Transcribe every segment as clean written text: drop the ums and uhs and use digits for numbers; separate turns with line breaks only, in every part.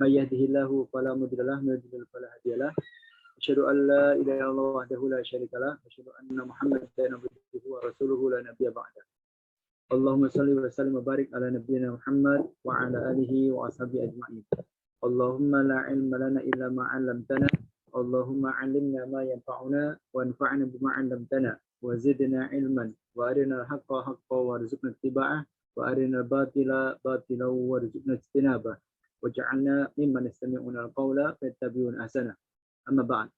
may yahdihillahu fala mudilla lahu wa may yudlil fala hadiya lahu. Asyhadu an la ilaha illallah wahdahu la syarika lahu wa asyhadu anna Muhammadan abduhu wa rasuluhu la nabiyya ba'da. Allahumma shalli wa sallim wa barik ala nabiyyina Muhammad wa ala alihi wa ashabihi ajma'in. Allahumma la ilma lana illa ma 'allamtana. Allahumma 'allimna ma yanfa'una wa anfa'na bima 'allamtana wa zidna ilman wa arina al-haqqa haqqan warzuqna ittiba'ah wa arina al-batila batilan warzuqna ijtinabah waj'alna mimman yastami'una al-qawla fayattabi'una ahsana. Amma ba'd.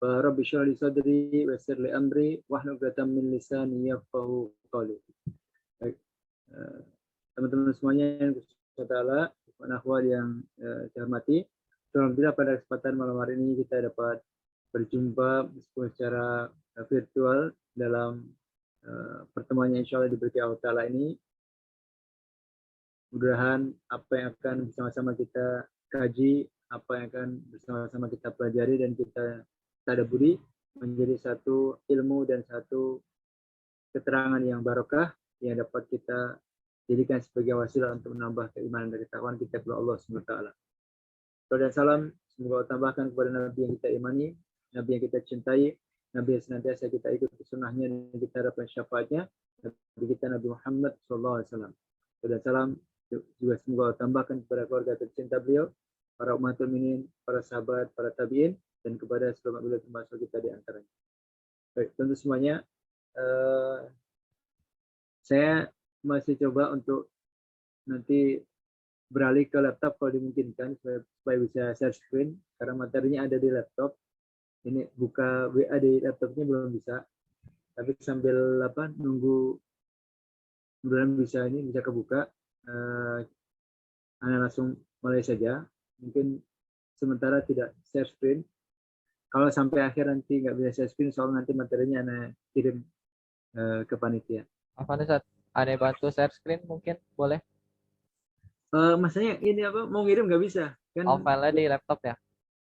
Fa rabbi shrah li sadri wa yassir li amri wahlul 'uqdatam min lisani yafqahu qawli. Baik, teman-teman semuanya yang Allah, akhwat yang saya hormati, alhamdulillah pada kesempatan malam hari ini kita dapat berjumpa meskipun secara virtual dalam pertemuan yang insya Allah diberi Allah Ta'ala ini. Mudah-mudahan apa yang akan bersama-sama kita kaji, apa yang akan bersama-sama kita pelajari dan kita tadabburi menjadi satu ilmu dan satu keterangan yang barokah yang dapat kita jadikan sebagai wasilah untuk menambah keimanan dan ketakwaan kita kepada Allah SWT. Salam dan salam semoga Allah tambahkan kepada Nabi yang kita imani, Nabi yang kita cintai, Nabi yang senantiasa kita ikuti sunnahnya dan kita harapkan syafaatnya, Nabi kita Nabi Muhammad SAW. Salam dan salam juga semoga Allah tambahkan kepada keluarga tercinta beliau, para umat mukminin, para sahabat, para tabi'in, dan kepada seluruh beliau termasuk kita di antaranya. Baik, tentu semuanya saya masih coba untuk nanti beralih ke laptop kalau dimungkinkan supaya bisa share screen karena materinya ada di laptop. Ini buka WA di laptopnya belum bisa, tapi sambil nunggu mudah-mudahan bisa kebuka. Anda langsung mulai saja. Mungkin sementara tidak share screen. Kalau sampai akhir nanti nggak bisa share screen, soal nanti materinya Anda kirim ke panitia.
Apa nih Ustaz? Ada bantu share screen mungkin boleh?
Maksudnya ini mau ngirim nggak bisa kan?
Oh, filenya di laptop ya?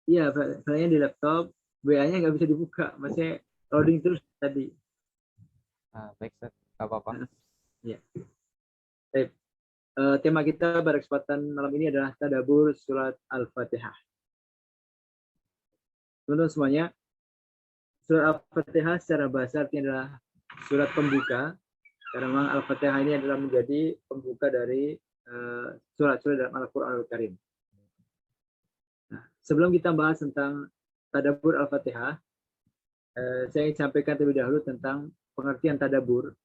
Iya, filenya di laptop, WA-nya nggak bisa dibuka, maksudnya loading terus tadi.
Baik, Ustaz, nggak apa-apa.
Ya. Tema kita pada kesempatan malam ini adalah tadabbur surat Al-Fatihah. Teman-teman semuanya, surat Al-Fatihah secara bahasa artinya adalah surat pembuka. Karena memang Al-Fatihah ini adalah menjadi pembuka dari surat-surat dalam Al-Quran Al-Karim. Nah, sebelum kita bahas tentang tadabbur Al-Fatihah, saya ingin sampaikan terlebih dahulu tentang pengertian tadabbur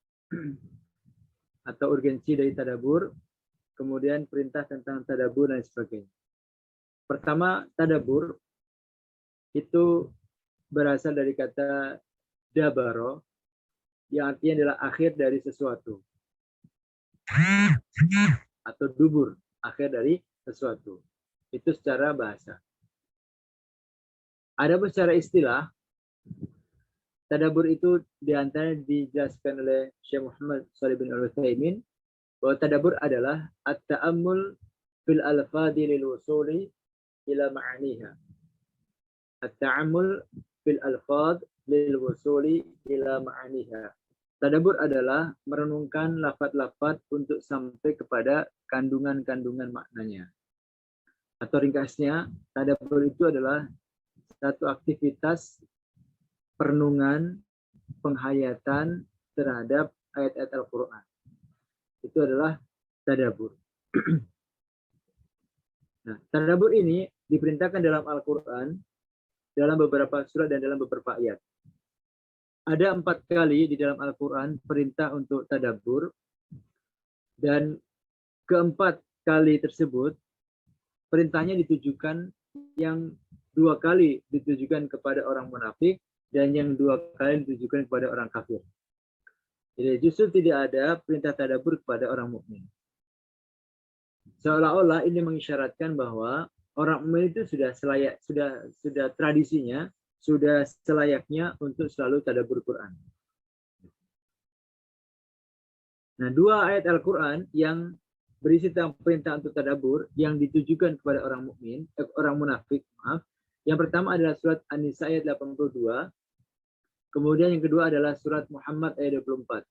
atau urgensi dari tadabbur, kemudian perintah tentang tadabbur dan sebagainya. Pertama, tadabbur itu berasal dari kata dabaro, yang artinya adalah akhir dari sesuatu. Atau dubur, akhir dari sesuatu. Itu secara bahasa. Adapun secara istilah, tadabbur itu diantara dijelaskan oleh Syekh Muhammad Shalih bin Al-Utsaimin bahwa tadabbur adalah at-ta'ammul fil alfadhi lil wusuli ila ma'aniha. At-ta'ammul fil alfadh lil wusuli ila ma'aniha. Tadabbur adalah merenungkan lafaz-lafaz untuk sampai kepada kandungan-kandungan maknanya. Atau ringkasnya, tadabbur itu adalah satu aktivitas perenungan, penghayatan terhadap ayat-ayat Al-Quran. Itu adalah tadabbur. Nah, tadabbur ini diperintahkan dalam Al-Quran, dalam beberapa surat dan dalam beberapa ayat. Ada 4 kali di dalam Al-Quran perintah untuk tadabbur, dan keempat kali tersebut perintahnya ditujukan, yang 2 kali ditujukan kepada orang munafik dan yang 2 kali ditujukan kepada orang kafir. Jadi justru tidak ada perintah tadabbur kepada orang mukmin. Seolah-olah ini mengisyaratkan bahwa orang mukmin itu sudah tradisinya, sudah selayaknya untuk selalu tadabbur Quran. Nah, 2 ayat Al-Quran yang berisi tentang perintah untuk tadabbur yang ditujukan kepada orang mukmin, orang munafik, maaf. Yang pertama adalah surat An-Nisa ayat 82. Kemudian yang kedua adalah surat Muhammad ayat 24.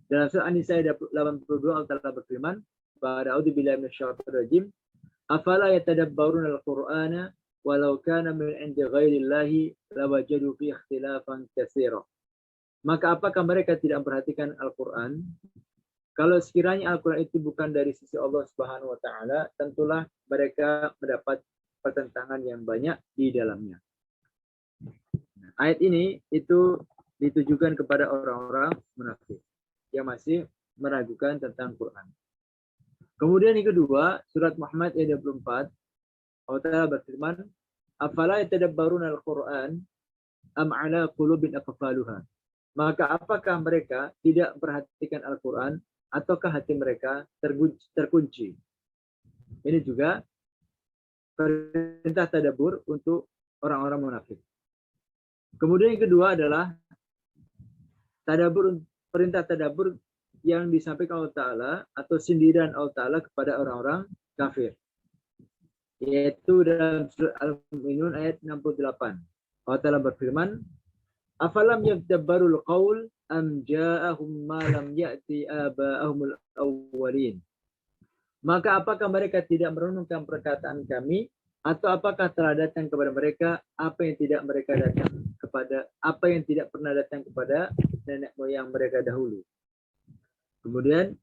Dalam surat An-Nisa ayat 82 Allah Ta'ala berfirman, "A'udzu billahi minasyaitonir rajim, Afala yatadabbaruna al-Qur'ana walau kana min 'indi ghairillahi lawajadu fi ikhtilafan katsira. Maka apakah mereka tidak memperhatikan Al-Qur'an? Kalau sekiranya Al-Qur'an itu bukan dari sisi Allah Subhanahu wa taala, tentulah mereka mendapat pertentangan yang banyak di dalamnya. Ayat ini itu ditujukan kepada orang-orang munafik yang masih meragukan tentang Quran. Kemudian yang kedua, surat Muhammad ayat 24, Allah Ta'ala berfirman, "Afala yatadabbaruna al-Qur'an am 'ala qulubin aqfaluha?" Maka apakah mereka tidak memperhatikan Al-Qur'an ataukah hati mereka terkunci? Ini juga perintah tadabbur untuk orang-orang munafik. Kemudian yang kedua adalah tadabbur, perintah tadabbur yang disampaikan Allah Ta'ala atau sindiran Allah Ta'ala kepada orang-orang kafir. Yaitu dalam surat Al-Mu'minun ayat 68. Allah Ta'ala berfirman, "Afalam yadabbarul qaul am ja'ahum ma lam ya'ti aba'ahumul awwalin." Maka apakah mereka tidak merenungkan perkataan kami, atau apakah telah datang kepada mereka apa yang tidak pernah datang kepada nenek moyang mereka dahulu. Kemudian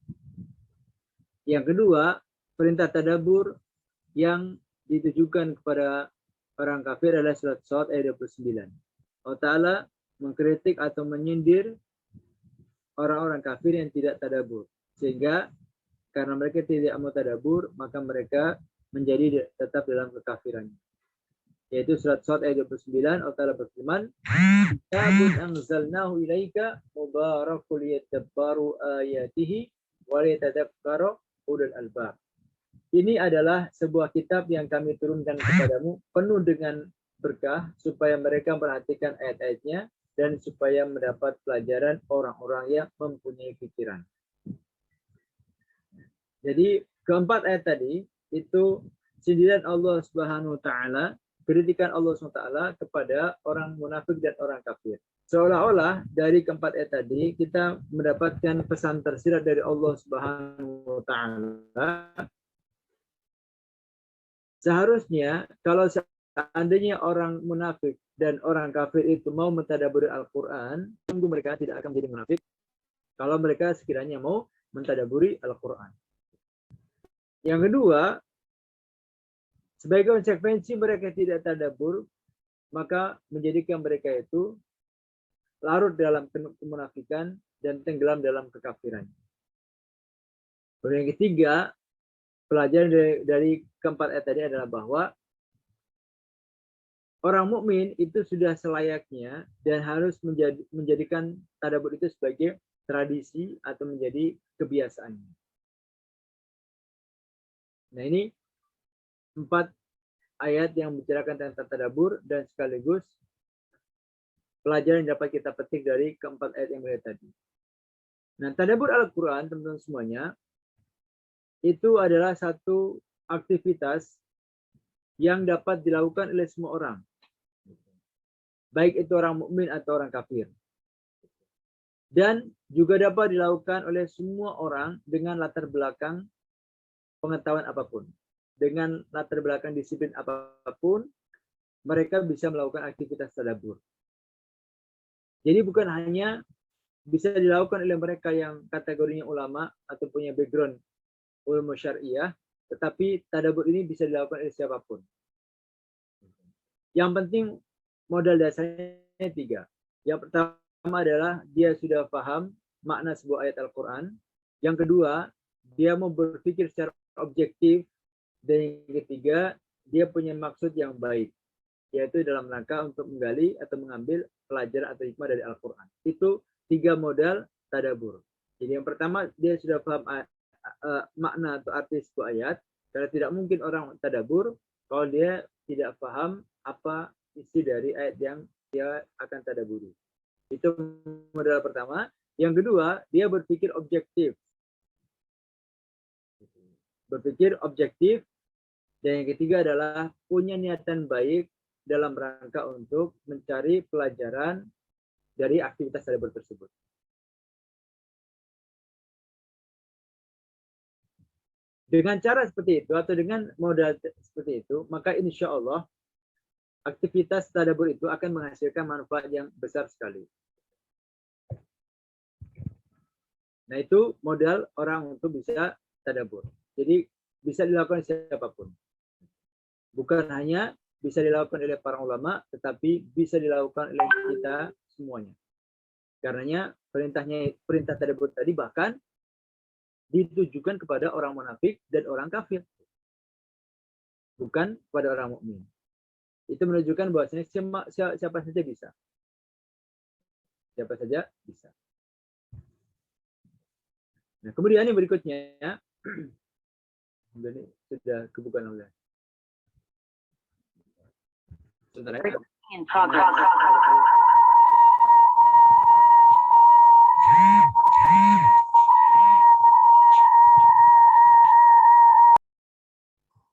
yang kedua, perintah tadabbur yang ditujukan kepada orang kafir adalah surat Shad ayat 29. Allah Ta'ala mengkritik atau menyindir orang-orang kafir yang tidak tadabbur, sehingga karena mereka tidak mau tadabbur, maka mereka menjadi tetap dalam kekafirannya. Yaitu surat Shad ayat 29, Allah Ta'ala berfirman, "Kitabun anzalnahu ilaika mubarakul yadabbaru ayatihi wa liyatadhakkara ulul albab." Ini adalah sebuah kitab yang kami turunkan kepadamu, penuh dengan berkah, supaya mereka memperhatikan ayat-ayatnya dan supaya mendapat pelajaran orang-orang yang mempunyai pikiran. Jadi keempat ayat tadi itu sindiran Allah Subhanahu wa taala, kritikan Allah Subhanahu wa taala kepada orang munafik dan orang kafir. Seolah-olah dari keempat ayat tadi kita mendapatkan pesan tersirat dari Allah Subhanahu wa taala. Seharusnya kalau seandainya orang munafik dan orang kafir itu mau mentadabburi Al-Qur'an, sungguh mereka tidak akan menjadi munafik kalau mereka sekiranya mau mentadabburi Al-Qur'an. Yang kedua, sebagai konsekuensi mereka tidak tadabbur, maka menjadikan mereka itu larut dalam kemunafikan dan tenggelam dalam kekafiran. Kemudian yang ketiga, pelajaran dari keempat ayat tadi adalah bahwa orang mukmin itu sudah selayaknya dan harus menjadikan tadabbur itu sebagai tradisi atau menjadi kebiasaan. Nah, ini 4 ayat yang membicarakan tentang tadabbur dan sekaligus pelajaran yang dapat kita petik dari keempat ayat yang mulia tadi. Nah, tadabbur Al-Quran, teman-teman semuanya, itu adalah satu aktivitas yang dapat dilakukan oleh semua orang. Baik itu orang mukmin atau orang kafir. Dan juga dapat dilakukan oleh semua orang dengan latar belakang pengetahuan apapun. Dengan latar belakang disiplin apapun, mereka bisa melakukan aktivitas tadabbur. Jadi bukan hanya bisa dilakukan oleh mereka yang kategorinya ulama atau punya background ulama syariah, tetapi tadabbur ini bisa dilakukan oleh siapapun. Yang penting modal dasarnya 3. Yang pertama adalah dia sudah paham makna sebuah ayat Al-Quran. Yang kedua, dia mau berpikir secara objektif. Dan yang ketiga, dia punya maksud yang baik, yaitu dalam rangka untuk menggali atau mengambil pelajaran atau hikmah dari Al-Quran. Itu 3 modal tadabbur. Jadi yang pertama, dia sudah paham makna atau arti sebuah ayat. Karena tidak mungkin orang tadabbur kalau dia tidak paham apa isi dari ayat yang dia akan tadabburi. Itu modal pertama. Yang kedua, dia berpikir objektif. Dan yang ketiga adalah punya niatan baik dalam rangka untuk mencari pelajaran dari aktivitas tadabbur tersebut. Dengan cara seperti itu atau dengan modal seperti itu, maka insya Allah aktivitas tadabbur itu akan menghasilkan manfaat yang besar sekali. Nah, itu modal orang untuk bisa tadabbur. Jadi bisa dilakukan siapapun. Bukan hanya bisa dilakukan oleh para ulama, tetapi bisa dilakukan oleh kita semuanya. Karenanya perintah tadabbur tadi bahkan ditujukan kepada orang munafik dan orang kafir, bukan kepada orang mukmin. Itu menunjukkan bahwasanya siapa saja bisa. Siapa saja bisa. Nah, kemudian yang berikutnya, ini sudah kebuka oleh. Sebentar ya.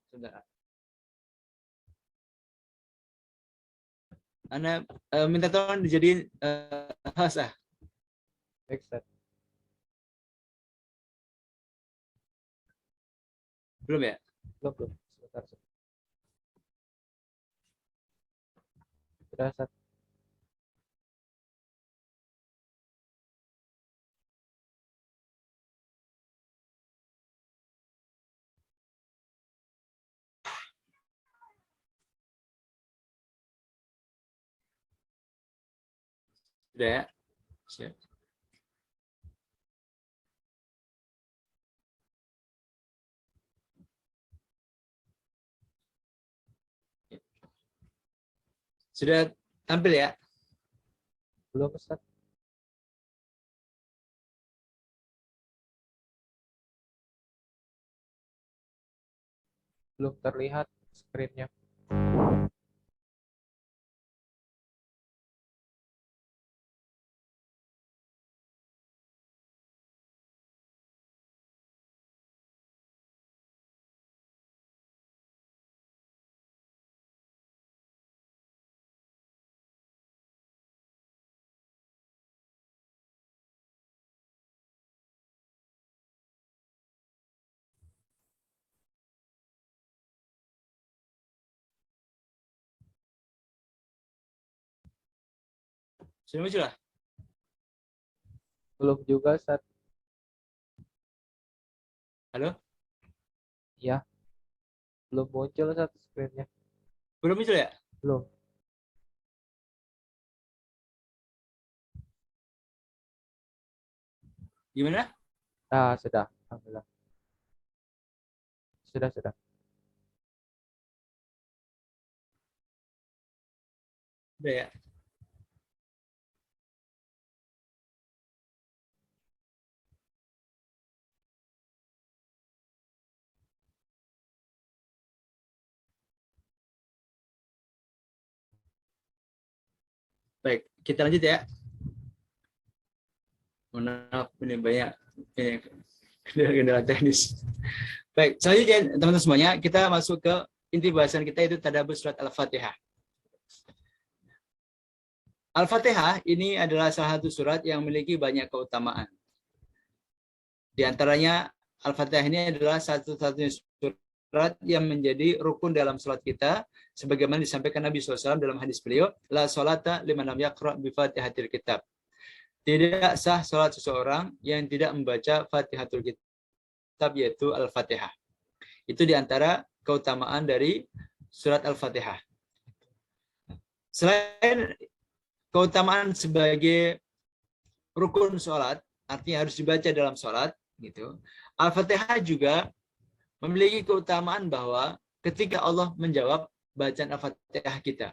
Sebentar. Ana minta tolong dijadiin host ah.
Baik, Ustaz.
Belum ya?
Belum. Sebentar, Ustaz. Sudah, Ustaz.
Sudah ya? Siap. Sudah tampil ya?
Belum, Ustaz. Belum terlihat screen-nya.
Sudah muncul lah?
Belum juga, Ustaz.
Halo?
Ya. Belum muncul, Ustaz, screen-nya.
Belum muncul ya?
Belum.
Gimana?
Ah, sudah. Alhamdulillah. Sudah.
Sudah ya? Baik, kita lanjut ya. Maaf, ini banyak kendala teknis. Baik, selanjutnya teman-teman semuanya, kita masuk ke inti bahasan kita, itu tadabbur surat Al-Fatihah. Al-Fatihah ini adalah salah satu surat yang memiliki banyak keutamaan. Di antaranya, Al-Fatihah ini adalah satu-satunya surat yang menjadi rukun dalam salat kita, sebagaimana disampaikan Nabi SAW dalam hadis beliau, la sholata liman lam yaqra bi Fatihatil Kitab. Tidak sah salat seseorang yang tidak membaca Fatihatul Kitab, yaitu Al-Fatihah. Itu di antara keutamaan dari surat Al-Fatihah. Selain keutamaan sebagai rukun sholat, artinya harus dibaca dalam sholat, gitu. Al-Fatihah juga memiliki keutamaan bahwa ketika Allah menjawab bacaan Al-Fatihah kita.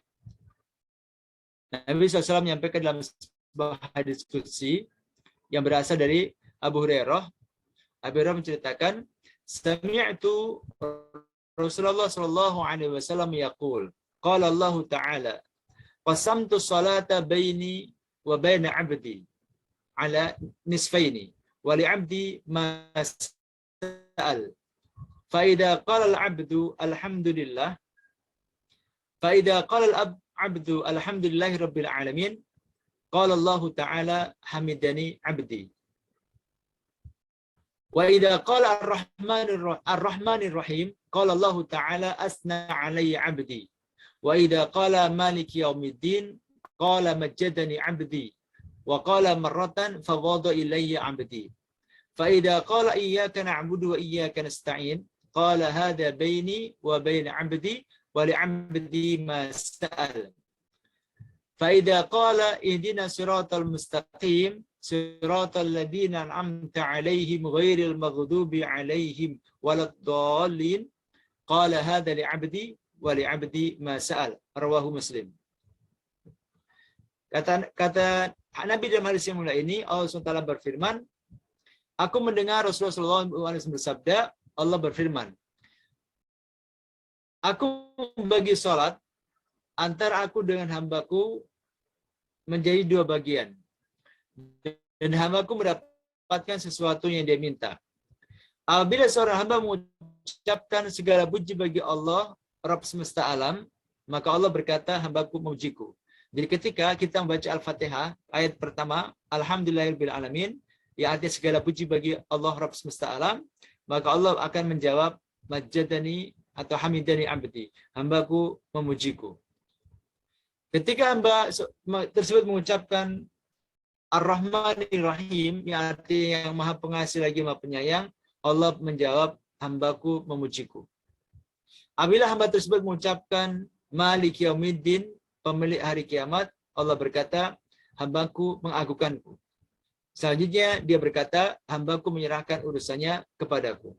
Nabi SAW menyampaikan dalam sebuah hadis qudsi yang berasal dari Abu Hurairah. Abu Hurairah menceritakan, sami'tu Rasulullah SAW yaqul, qala Allah Ta'ala, qasamtu salata baini wa baina abdi ala nisfaini wa li abdi ma sa'al. Fa idza qala al-'abdu alhamdulillah, fa idza qala al-'abdu alhamdulillahi rabbil alamin, qala Allah Ta'ala hamidani abdi.
Wa idza qala ar-Rahmanir Rahim, qala Allah Ta'ala asna 'alayya 'abdi. Wa idza qala Maliki Yaumiddin, qala majjadani 'abdi. Wa qala marratan fawada ilayya 'abdi. Fa idza qala iyyaka na'budu wa iyyaka nasta'in, qala hadha baini wa bain 'abdi wa li 'abdi ma sa'al. Fa idza qala ihdina siratal mustaqim siratal ladzina an'amta 'alaihim ghairil maghdubi 'alaihim waladdallin, qala hadza li 'abdi wa li 'abdi ma sa'al. Rawahu Muslim. Kata Nabi dalam hadis yang mulia ini, Allah SWT berfirman, aku mendengar Rasulullah SAW bersabda, Allah berfirman, aku membagi salat antara aku dengan hambaku menjadi dua bagian. Dan hambaku mendapatkan sesuatu yang dia minta. Apabila seorang hamba mengucapkan segala puji bagi Allah, Rabb semesta alam, maka Allah berkata, hambaku memujiku. Jadi ketika kita membaca Al-Fatihah, ayat pertama, Alhamdulillahirabbil alamin, yang artinya segala puji bagi Allah Rabb semesta alam, maka Allah akan menjawab, majjadani atau hamidani abdi, hambaku memujiku. Ketika hamba tersebut mengucapkan Ar-Rahmanir Rahim, yang artinya yang maha pengasih lagi maha penyayang, Allah menjawab, hambaku memujiku. Apabila hamba tersebut mengucapkan Maliki Yaumiddin, pemilik hari kiamat, Allah berkata, hambaku mengagungkanku. Selanjutnya dia berkata, hambaku menyerahkan urusannya kepadaku.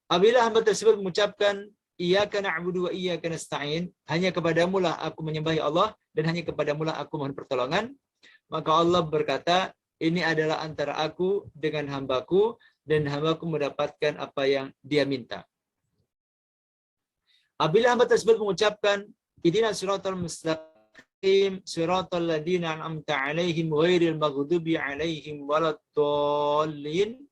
Apabila hamba tersebut mengucapkan Iyyaka na'budu wa iyyaka nasta'in, hanya kepadamu lah aku menyembah Allah dan hanya kepadamu lah aku mohon pertolongan, maka Allah berkata, ini adalah antara aku dengan hambaku dan hambaku mendapatkan apa yang dia minta. Apabila hamba tersebut mengucapkan ihdinas siratal mustaqim siratal ladzina an'amta 'alaihim ghairil maghdubi 'alaihim waladdallin,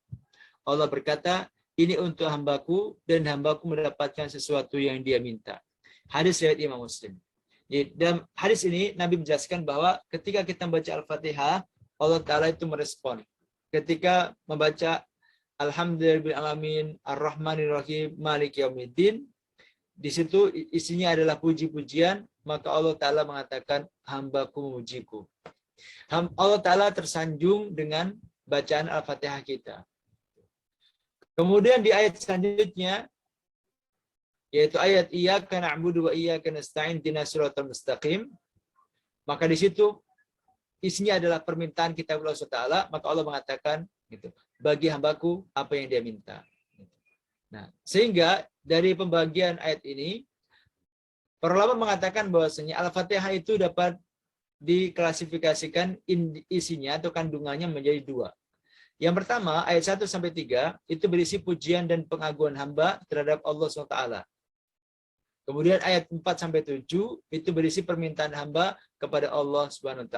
Allah berkata, ini untuk hambaku dan hambaku mendapatkan sesuatu yang dia minta. Hadis riwayat Imam Muslim. Dalam hadis ini Nabi menjelaskan bahwa ketika kita membaca Al-Fatihah, Allah Ta'ala itu merespon. Ketika membaca Alhamdulillahirabbil alamin, Ar-Rahmanir Rahim, Maliki Yaumiddin, di situ isinya adalah puji-pujian, maka Allah Ta'ala mengatakan, hambaku memujiku. Allah Ta'ala tersanjung dengan bacaan Al-Fatihah kita. Kemudian di ayat selanjutnya, yaitu ayat Iyyaka na'budu wa iyyaka nasta'in ihdinas siratal mustaqim, maka di situ isinya adalah permintaan kita kepada Allah Ta'ala, maka Allah mengatakan gitu, bagi hambaku apa yang dia minta. Nah, sehingga dari pembagian ayat ini, para ulama mengatakan bahwasanya Al-Fatihah itu dapat diklasifikasikan isinya atau kandungannya menjadi dua. Yang pertama, ayat 1-3 itu berisi pujian dan pengagungan hamba terhadap Allah SWT. Kemudian ayat 4-7 itu berisi permintaan hamba kepada Allah SWT.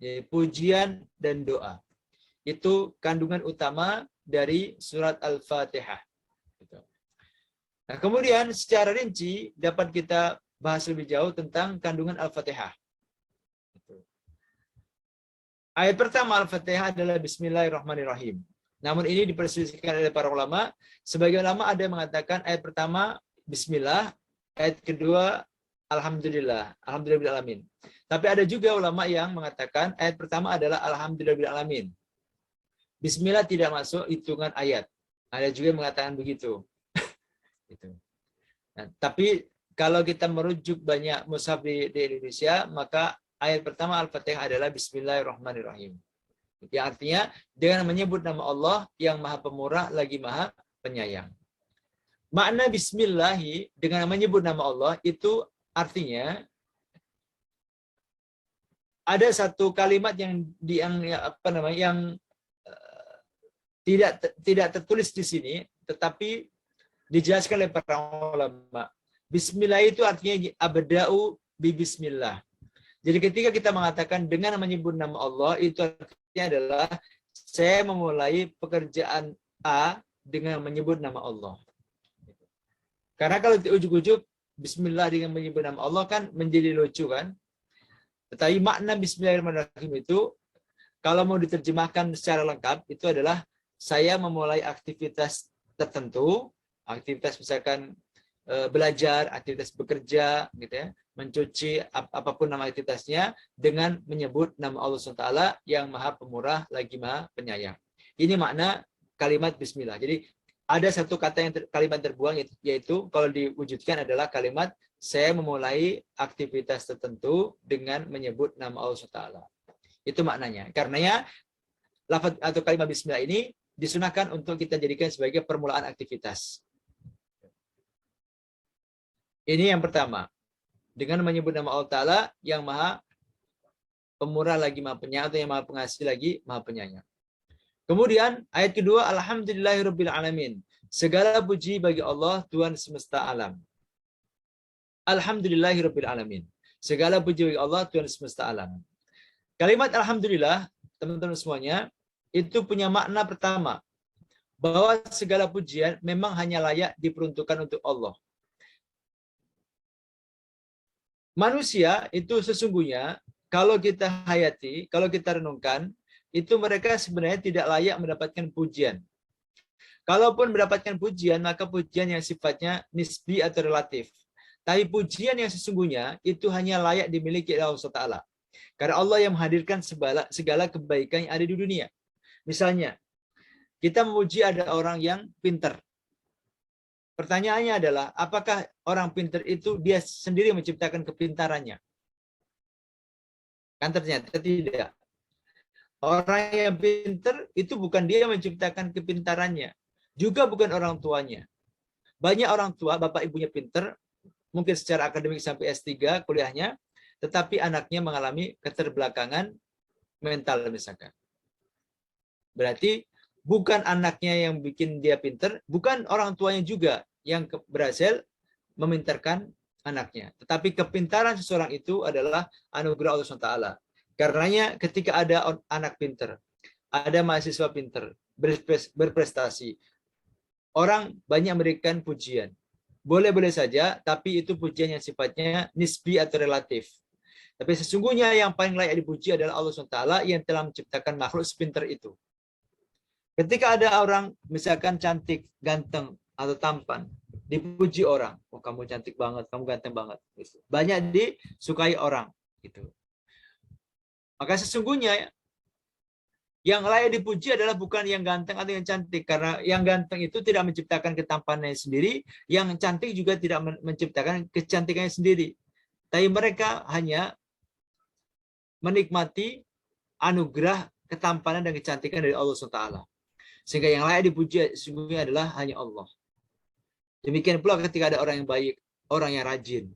Jadi, pujian dan doa. Itu kandungan utama dari surat Al-Fatihah. Nah, kemudian secara rinci dapat kita bahas lebih jauh tentang kandungan Al-Fatihah. Ayat pertama Al-Fatihah adalah Bismillahirrahmanirrahim. Namun ini diperselisihkan oleh para ulama. Sebagian ulama ada yang mengatakan ayat pertama Bismillah, ayat kedua Alhamdulillah, Alhamdulillahirrahmanirrahim. Tapi ada juga ulama yang mengatakan ayat pertama adalah Alhamdulillahirrahmanirrahim. Bismillah tidak masuk hitungan ayat. Ada juga yang mengatakan begitu. Nah, tapi kalau kita merujuk banyak mushaf di Indonesia, maka ayat pertama Al-Fatihah adalah Bismillahirrahmanirrahim. Yang artinya dengan menyebut nama Allah yang Maha Pemurah lagi Maha Penyayang. Makna Bismillahi dengan menyebut nama Allah itu artinya ada satu kalimat yang tidak tertulis di sini, tetapi dijelaskan oleh para ulama. Bismillah itu artinya abda'u bi bismillah. Jadi ketika kita mengatakan dengan menyebut nama Allah, itu artinya adalah saya memulai pekerjaan A dengan menyebut nama Allah. Karena kalau di ujuk-ujuk Bismillah dengan menyebut nama Allah kan menjadi lucu kan. Tetapi makna Bismillahirrahmanirrahim itu kalau mau diterjemahkan secara lengkap itu adalah saya memulai aktivitas tertentu, aktivitas misalkan belajar, aktivitas bekerja, gitu ya, mencuci apapun nama aktivitasnya dengan menyebut nama Allah SWT yang Maha Pemurah lagi Maha Penyayang. Ini makna kalimat Bismillah. Jadi ada satu kata yang kalimat terbuang, yaitu kalau diwujudkan adalah kalimat saya memulai aktivitas tertentu dengan menyebut nama Allah SWT. Itu maknanya. Karenanya lafaz atau kalimat Bismillah ini disunahkan untuk kita jadikan sebagai permulaan aktivitas. Ini yang pertama. Dengan menyebut nama Allah Ta'ala yang Maha Pemurah lagi Maha Penyayang, atau yang Maha Pengasih lagi Maha Penyayang. Kemudian ayat kedua, Alhamdulillahirabbil alamin. Segala puji bagi Allah Tuhan semesta alam. Alhamdulillahirabbil alamin. Segala puji bagi Allah Tuhan semesta alam. Kalimat alhamdulillah, teman-teman semuanya, itu punya makna pertama, bahwa segala pujian memang hanya layak diperuntukkan untuk Allah. Manusia itu sesungguhnya kalau kita hayati, kalau kita renungkan, itu mereka sebenarnya tidak layak mendapatkan pujian. Kalaupun mendapatkan pujian, maka pujian yang sifatnya nisbi atau relatif. Tapi pujian yang sesungguhnya itu hanya layak dimiliki oleh Allah SWT. Karena Allah yang menghadirkan segala kebaikan yang ada di dunia. Misalnya, kita memuji ada orang yang pintar. Pertanyaannya adalah, apakah orang pintar itu dia sendiri menciptakan kepintarannya? Kan ternyata tidak. Orang yang pintar itu bukan dia yang menciptakan kepintarannya. Juga bukan orang tuanya. Banyak orang tua, bapak ibunya pintar, mungkin secara akademik sampai S3 kuliahnya, tetapi anaknya mengalami keterbelakangan mental misalkan. Berarti bukan anaknya yang bikin dia pintar, bukan orang tuanya juga yang berhasil memintarkan anaknya. Tetapi kepintaran seseorang itu adalah anugerah Allah SWT. Karenanya ketika ada anak pintar, ada mahasiswa pintar, berprestasi, orang banyak memberikan pujian. Boleh-boleh saja, tapi itu pujian yang sifatnya nisbi atau relatif. Tapi sesungguhnya yang paling layak dipuji adalah Allah SWT yang telah menciptakan makhluk sepintar itu. Ketika ada orang misalkan cantik, ganteng, atau tampan, dipuji orang, oh kamu cantik banget, kamu ganteng banget, banyak disukai orang, gitu. Maka sesungguhnya yang layak dipuji adalah bukan yang ganteng atau yang cantik, karena yang ganteng itu tidak menciptakan ketampanannya sendiri, yang cantik juga tidak menciptakan kecantikannya sendiri, tapi mereka hanya menikmati anugerah ketampanan dan kecantikan dari Allah SWT. Sehingga yang layak dipuji sesungguhnya adalah hanya Allah. Demikian pula ketika ada orang yang baik, orang yang rajin.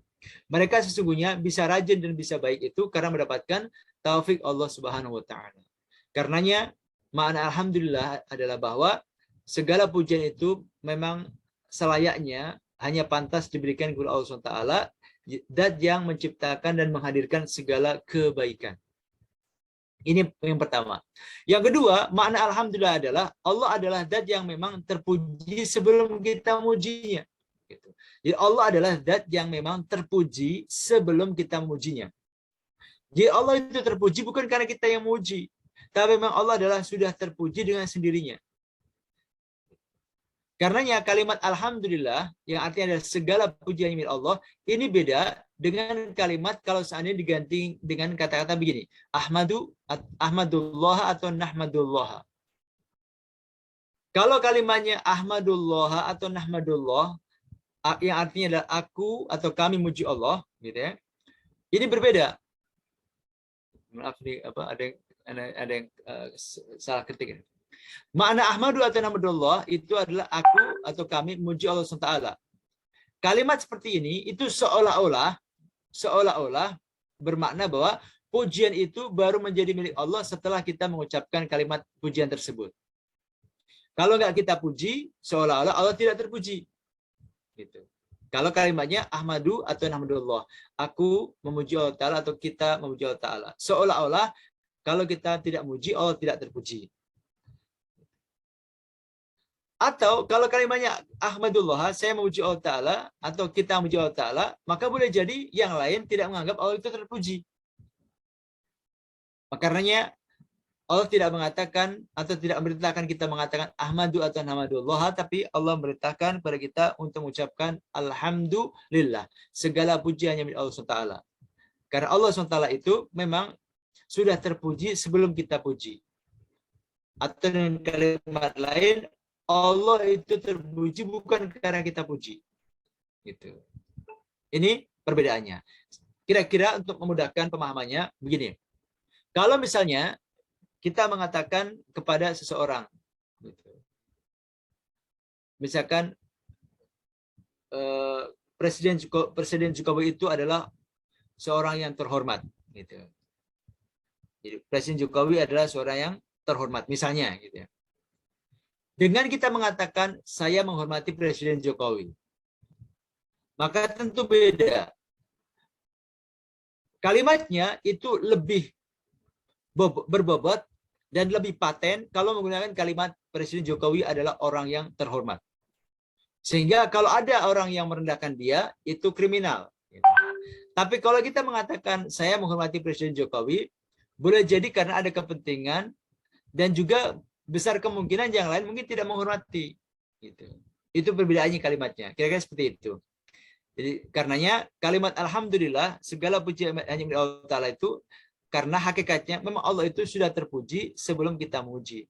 Mereka sesungguhnya bisa rajin dan bisa baik itu karena mendapatkan taufik Allah Subhanahu wa taala. Karenanya makna alhamdulillah adalah bahwa segala pujian itu memang selayaknya hanya pantas diberikan kepada Allah SWT, zat yang menciptakan dan menghadirkan segala kebaikan. Ini yang pertama. Yang kedua, makna alhamdulillah adalah Allah adalah zat yang memang terpuji sebelum kita memujinya. Jadi Allah adalah zat yang memang terpuji sebelum kita memujinya. Jadi Allah itu terpuji bukan karena kita yang memuji, tapi memang Allah adalah sudah terpuji dengan sendirinya. Karenanya kalimat alhamdulillah yang artinya adalah segala pujian milik Allah, ini beda dengan kalimat kalau seandainya diganti dengan kata-kata begini, ahmadullah atau nahmadullah. Kalau kalimatnya ahmadullah atau nahmadullah yang artinya adalah aku atau kami muji Allah, gitu ya. Ini berbeda. Maaf nih, ada yang salah ketik. Makna ahmadu atau nahmadullah itu adalah aku atau kami muji Allah SWT. Kalimat seperti ini itu seolah-olah bermakna bahwa pujian itu baru menjadi milik Allah setelah kita mengucapkan kalimat pujian tersebut. Kalau nggak kita puji, seolah-olah Allah tidak terpuji. Gitu. Kalau kalimatnya ahmadu atau nahmadullah, aku memuji Allah Ta'ala atau kita memuji Allah Ta'ala. Seolah-olah kalau kita tidak memuji, Allah tidak terpuji. Atau kalau kalimatnya ahmadullah, saya memuji Allah Ta'ala atau kita memuji Allah Ta'ala, maka boleh jadi yang lain tidak menganggap Allah itu terpuji. Makanya Allah tidak mengatakan atau tidak memerintahkan kita mengatakan ahmadu atau hamdulillah, tapi Allah memerintahkan kepada kita untuk mengucapkan alhamdulillah. Segala pujiannya milik Allah SWT. Karena Allah SWT itu memang sudah terpuji sebelum kita puji. Atau dengan kalimat lain, Allah itu terpuji bukan karena kita puji. Gitu. Ini perbedaannya. Kira-kira untuk memudahkan pemahamannya begini. Kalau misalnya kita mengatakan kepada seseorang, gitu. Misalkan Presiden Jokowi itu adalah seorang yang terhormat, gitu. Jadi Presiden Jokowi adalah seorang yang terhormat, misalnya, gitu ya. Dengan kita mengatakan saya menghormati Presiden Jokowi, maka tentu beda. Kalimatnya itu lebih berbobot dan lebih paten kalau menggunakan kalimat Presiden Jokowi adalah orang yang terhormat. Sehingga kalau ada orang yang merendahkan dia, itu kriminal. Tapi kalau kita mengatakan saya menghormati Presiden Jokowi, boleh jadi karena ada kepentingan dan juga besar kemungkinan yang lain mungkin tidak menghormati. Itu perbedaannya kalimatnya. Kira-kira seperti itu. Jadi karenanya kalimat alhamdulillah, segala puji hanya milik Allah Ta'ala itu, karena hakikatnya memang Allah itu sudah terpuji sebelum kita memuji.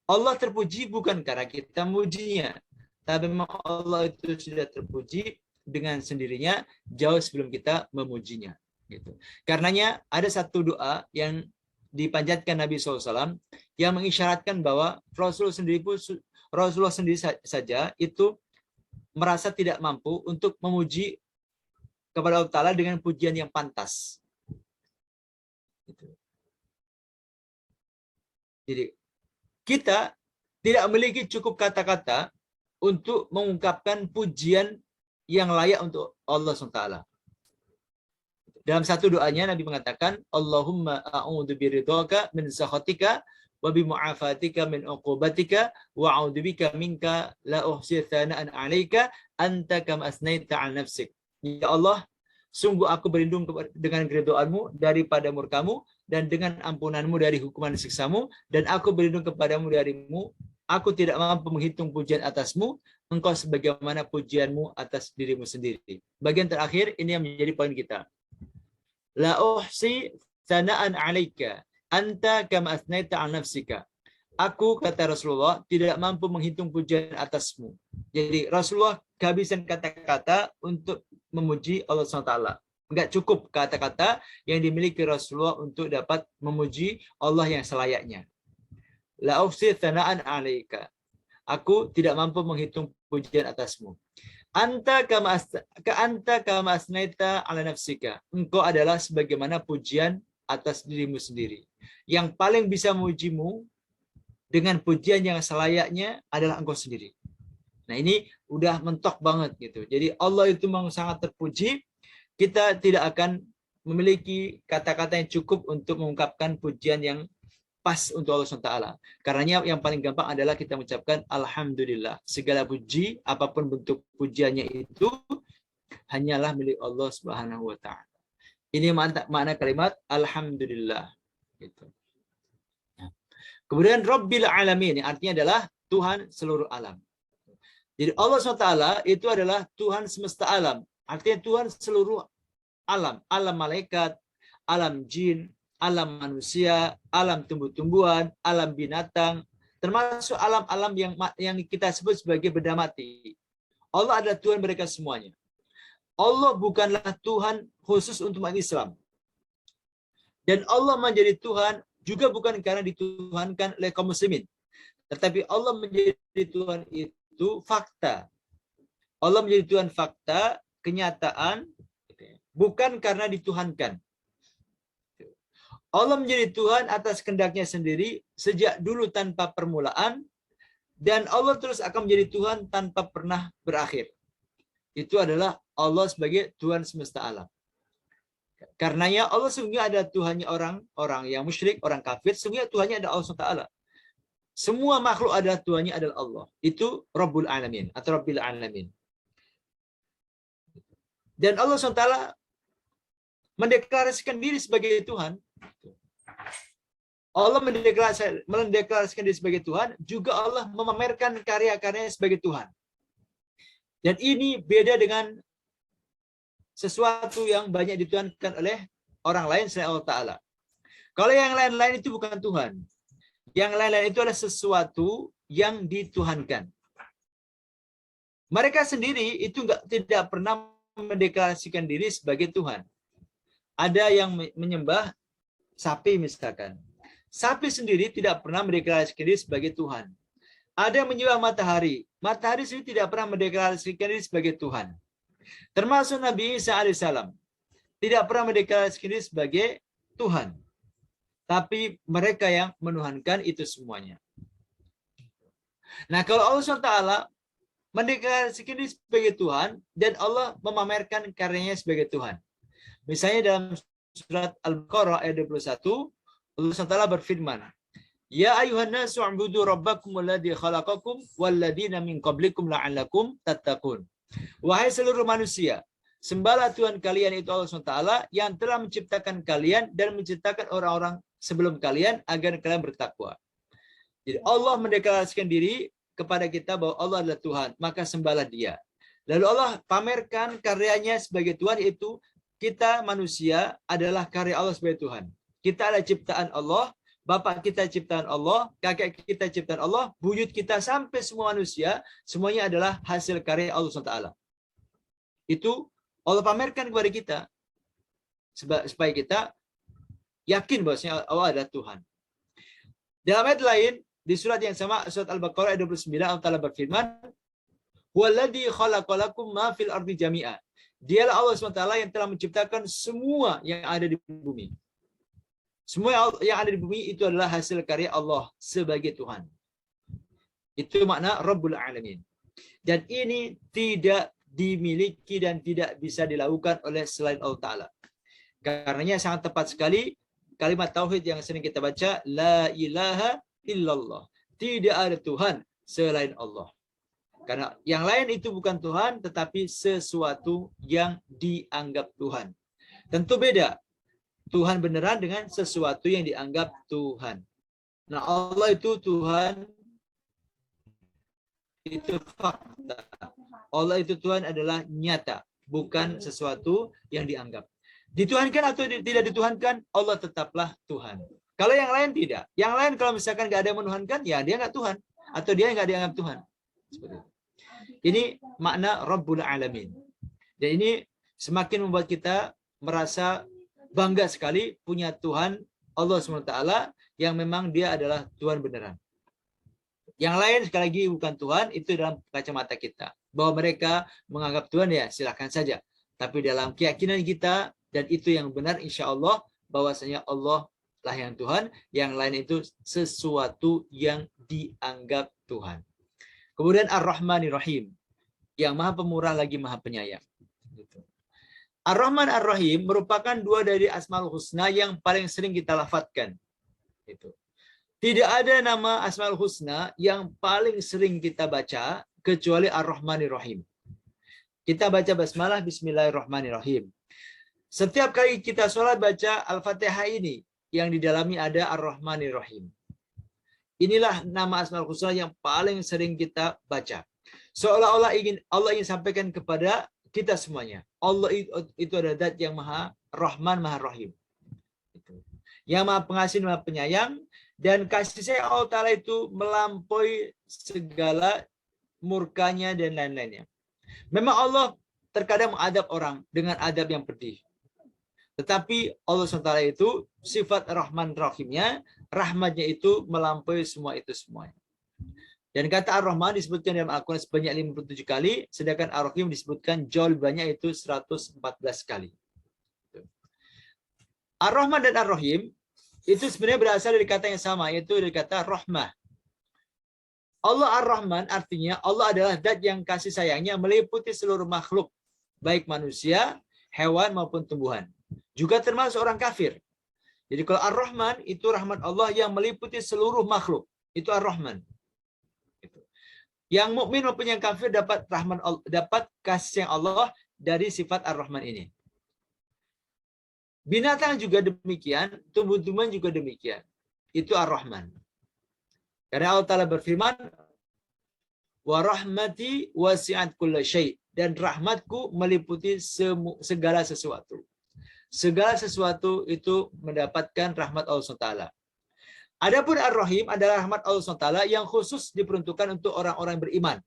Allah terpuji bukan karena kita memujinya, tapi memang Allah itu sudah terpuji dengan sendirinya jauh sebelum kita memujinya. Gitu. Karenanya ada satu doa yang dipanjatkan Nabi SAW yang mengisyaratkan bahwa Rasulullah sendiri saja itu merasa tidak mampu untuk memuji kepada Allah Ta'ala dengan pujian yang pantas. Jadi kita tidak memiliki cukup kata-kata untuk mengungkapkan pujian yang layak untuk Allah SWT. Dalam satu doanya Nabi mengatakan, Allahumma a'udzu biridhaka min sakhatika wa bi mu'afatika min uqubatika wa a'udzu bika minka la uhsi tsana'an 'alaika anta kama asnaita 'ala nafsik. Ya Allah, sungguh aku berlindung dengan keridhaan-Mu daripada murka-Mu dan dengan ampunan-Mu dari hukuman siksa-Mu, dan aku berlindung kepadamu darimu. Aku tidak mampu menghitung pujian atas-Mu, Engkau sebagaimana pujian-Mu atas dirimu sendiri. Bagian terakhir ini yang menjadi poin kita. La uhsi tsana'an 'alaika anta kama asnaita 'ala nafsika. Aku, kata Rasulullah, tidak mampu menghitung pujian atasmu. Jadi Rasulullah kehabisan kata-kata untuk memuji Allah SWT. Enggak cukup kata-kata yang dimiliki Rasulullah untuk dapat memuji Allah yang selayaknya. La uhsi tsana'an 'alaika. Aku tidak mampu menghitung pujian atasmu. Anta kama asnaita 'ala nafsika. Engkau adalah sebagaimana pujian atas dirimu sendiri. Yang paling bisa memujimu dengan pujian yang selayaknya adalah engkau sendiri. Nah, ini udah mentok banget gitu. Jadi Allah itu memang sangat terpuji. Kita tidak akan memiliki kata-kata yang cukup untuk mengungkapkan pujian yang pas untuk Allah SWT. Karenanya yang paling gampang adalah kita mengucapkan alhamdulillah. Segala puji, apapun bentuk pujiannya itu, hanyalah milik Allah Subhanahu wa Ta'ala. Ini makna kalimat alhamdulillah. Gitu. Kemudian Rabbil Alamin, yang artinya adalah Tuhan seluruh alam. Jadi Allah SWT itu adalah Tuhan semesta alam. Artinya Tuhan seluruh alam. Alam malaikat, alam jin, alam manusia, alam tumbuh-tumbuhan, alam binatang, termasuk alam-alam yang kita sebut sebagai benda mati. Allah adalah Tuhan mereka semuanya. Allah bukanlah Tuhan khusus untuk umat Islam. Dan Allah menjadi Tuhan juga bukan karena dituhankan oleh kaum muslimin. Tetapi Allah menjadi Tuhan itu fakta. Allah menjadi Tuhan fakta, kenyataan, bukan karena dituhankan. Allah menjadi Tuhan atas kehendaknya sendiri sejak dulu tanpa permulaan, dan Allah terus akan menjadi Tuhan tanpa pernah berakhir. Itu adalah Allah sebagai Tuhan semesta alam. Karenanya Allah sungguh ada Tuhannya orang yang musyrik, orang kafir, sungguh Tuhannya ada Allah SWT. Semua makhluk adalah Tuhannya adalah Allah. Itu Rabbul Alamin atau Rabbil Alamin. Dan Allah SWT mendeklarasikan diri sebagai Tuhan. Allah mendeklarasikan diri sebagai Tuhan, juga Allah memamerkan karya-karyanya sebagai Tuhan. Dan ini beda dengan sesuatu yang banyak dituhankan oleh orang lain selain Allah Ta'ala. Kalau yang lain-lain itu bukan Tuhan. Yang lain-lain itu adalah sesuatu yang dituhankan. Mereka sendiri itu tidak pernah mendeklarasikan diri sebagai Tuhan. Ada yang menyembah sapi misalkan. Sapi sendiri tidak pernah mendeklarasikan diri sebagai Tuhan. Ada yang menyembah matahari. Matahari sendiri tidak pernah mendeklarasikan diri sebagai Tuhan. Termasuk Nabi Isa alaihissalam. Tidak pernah mendeklarasikan diri sebagai Tuhan. Tapi mereka yang menuhankan itu semuanya. Nah, kalau Allah SWT mendeklarasikan diri sebagai Tuhan dan Allah memamerkan karyanya sebagai Tuhan. Misalnya dalam surat Al-Baqarah ayat 21, Allah SWT berfirman, Ya ayuhan nasu u'budu rabbakum alladhi khalaqakum walladhina min qablikum la'allakum tattaqun. Wahai seluruh manusia, sembahlah Tuhan kalian itu Allah SWT yang telah menciptakan kalian dan menciptakan orang-orang sebelum kalian agar kalian bertakwa. Jadi Allah mendeklarasikan diri kepada kita bahwa Allah adalah Tuhan, maka sembahlah Dia. Lalu Allah pamerkan karyanya sebagai Tuhan, yaitu kita manusia adalah karya Allah sebagai Tuhan. Kita adalah ciptaan Allah, bapak kita ciptaan Allah, kakek kita ciptaan Allah, buyut kita sampai semua manusia, semuanya adalah hasil karya Allah SWT. Itu Allah pamerkan kepada kita supaya kita yakin bahwasanya Allah adalah Tuhan. Dalam ayat lain di surat yang sama, surat Al-Baqarah ayat 29, Allah Ta'ala berfirman, "Walladzi khalaqalakum ma fil ardi jami'a." Dialah Allah SWT yang telah menciptakan semua yang ada di bumi. Semua yang ada di bumi itu adalah hasil karya Allah sebagai Tuhan. Itu makna Rabbul Alamin. Dan ini tidak dimiliki dan tidak bisa dilakukan oleh selain Allah Ta'ala. Karenanya sangat tepat sekali kalimat tauhid yang sering kita baca, La ilaha illallah. Tidak ada Tuhan selain Allah. Karena yang lain itu bukan Tuhan, tetapi sesuatu yang dianggap Tuhan. Tentu beda. Tuhan beneran dengan sesuatu yang dianggap Tuhan. Nah, Allah itu Tuhan, itu fakta. Allah itu Tuhan adalah nyata, bukan sesuatu yang dianggap. Dituhankan atau tidak dituhankan, Allah tetaplah Tuhan. Kalau yang lain tidak. Yang lain kalau misalkan nggak ada yang menuhankan, ya dia nggak Tuhan. Atau dia nggak dianggap Tuhan. Seperti itu. Ini makna Rabbul Alamin. Dan ini semakin membuat kita merasa bangga sekali punya Tuhan Allah SWT yang memang dia adalah Tuhan beneran. Yang lain sekali lagi bukan Tuhan, itu dalam kacamata kita. Bahwa mereka menganggap Tuhan, ya silakan saja. Tapi dalam keyakinan kita, dan itu yang benar insya Allah, bahwasanya Allah lah yang Tuhan, yang lain itu sesuatu yang dianggap Tuhan. Kemudian Ar-Rahmanir Rahim, yang maha pemurah lagi maha penyayang. Ar-Rahman Ar-Rahim merupakan dua dari Asmaul Husna yang paling sering kita lafadzkan. Tidak ada nama Asmaul Husna yang paling sering kita baca kecuali Ar-Rahmanir Rahim. Kita baca basmalah Bismillahirrahmanirrahim. Setiap kali kita sholat baca Al-Fatihah ini, yang di dalamnya ada Ar-Rahmanir Rahim. Inilah nama Asmaul Husna yang paling sering kita baca. Seolah-olah Allah ingin sampaikan kepada kita semuanya. Allah itu adalah zat yang maha Rahman, maha Rahim. Yang maha pengasih, maha penyayang. Dan kasih sayang Allah Ta'ala itu melampaui segala murkanya dan lain-lainnya. Memang Allah terkadang mengadab orang dengan adab yang pedih. Tetapi Allah SWT itu sifat Rahman Rahimnya, rahmatnya itu melampaui semua itu semuanya. Dan kata Ar-Rahman disebutkan dalam Al-Quran sebanyak 57 kali, sedangkan Ar-Rahim disebutkan jauh lebih banyak, itu 114 kali. Ar-Rahman dan Ar-Rahim itu sebenarnya berasal dari kata yang sama, yaitu dari kata rahmah. Allah Ar-Rahman artinya Allah adalah zat yang kasih sayangnya meliputi seluruh makhluk, baik manusia, hewan maupun tumbuhan. Juga termasuk orang kafir. Jadi kalau Ar-Rahman itu rahmat Allah yang meliputi seluruh makhluk. Itu Ar-Rahman. Yang mukmin maupun yang kafir dapat rahman Allah, dapat kasih sayang Allah dari sifat Ar-Rahman ini. Binatang juga demikian, tumbuh-tumbuhan juga demikian. itu Ar-Rahman. Karena Allah Ta'ala berfirman, wa rahmati wasi'at kulla syai', dan rahmatku meliputi segala sesuatu. Segala sesuatu itu mendapatkan rahmat Allah SWT. Adapun Ar-Rahim adalah rahmat Allah SWT yang khusus diperuntukkan untuk orang-orang beriman.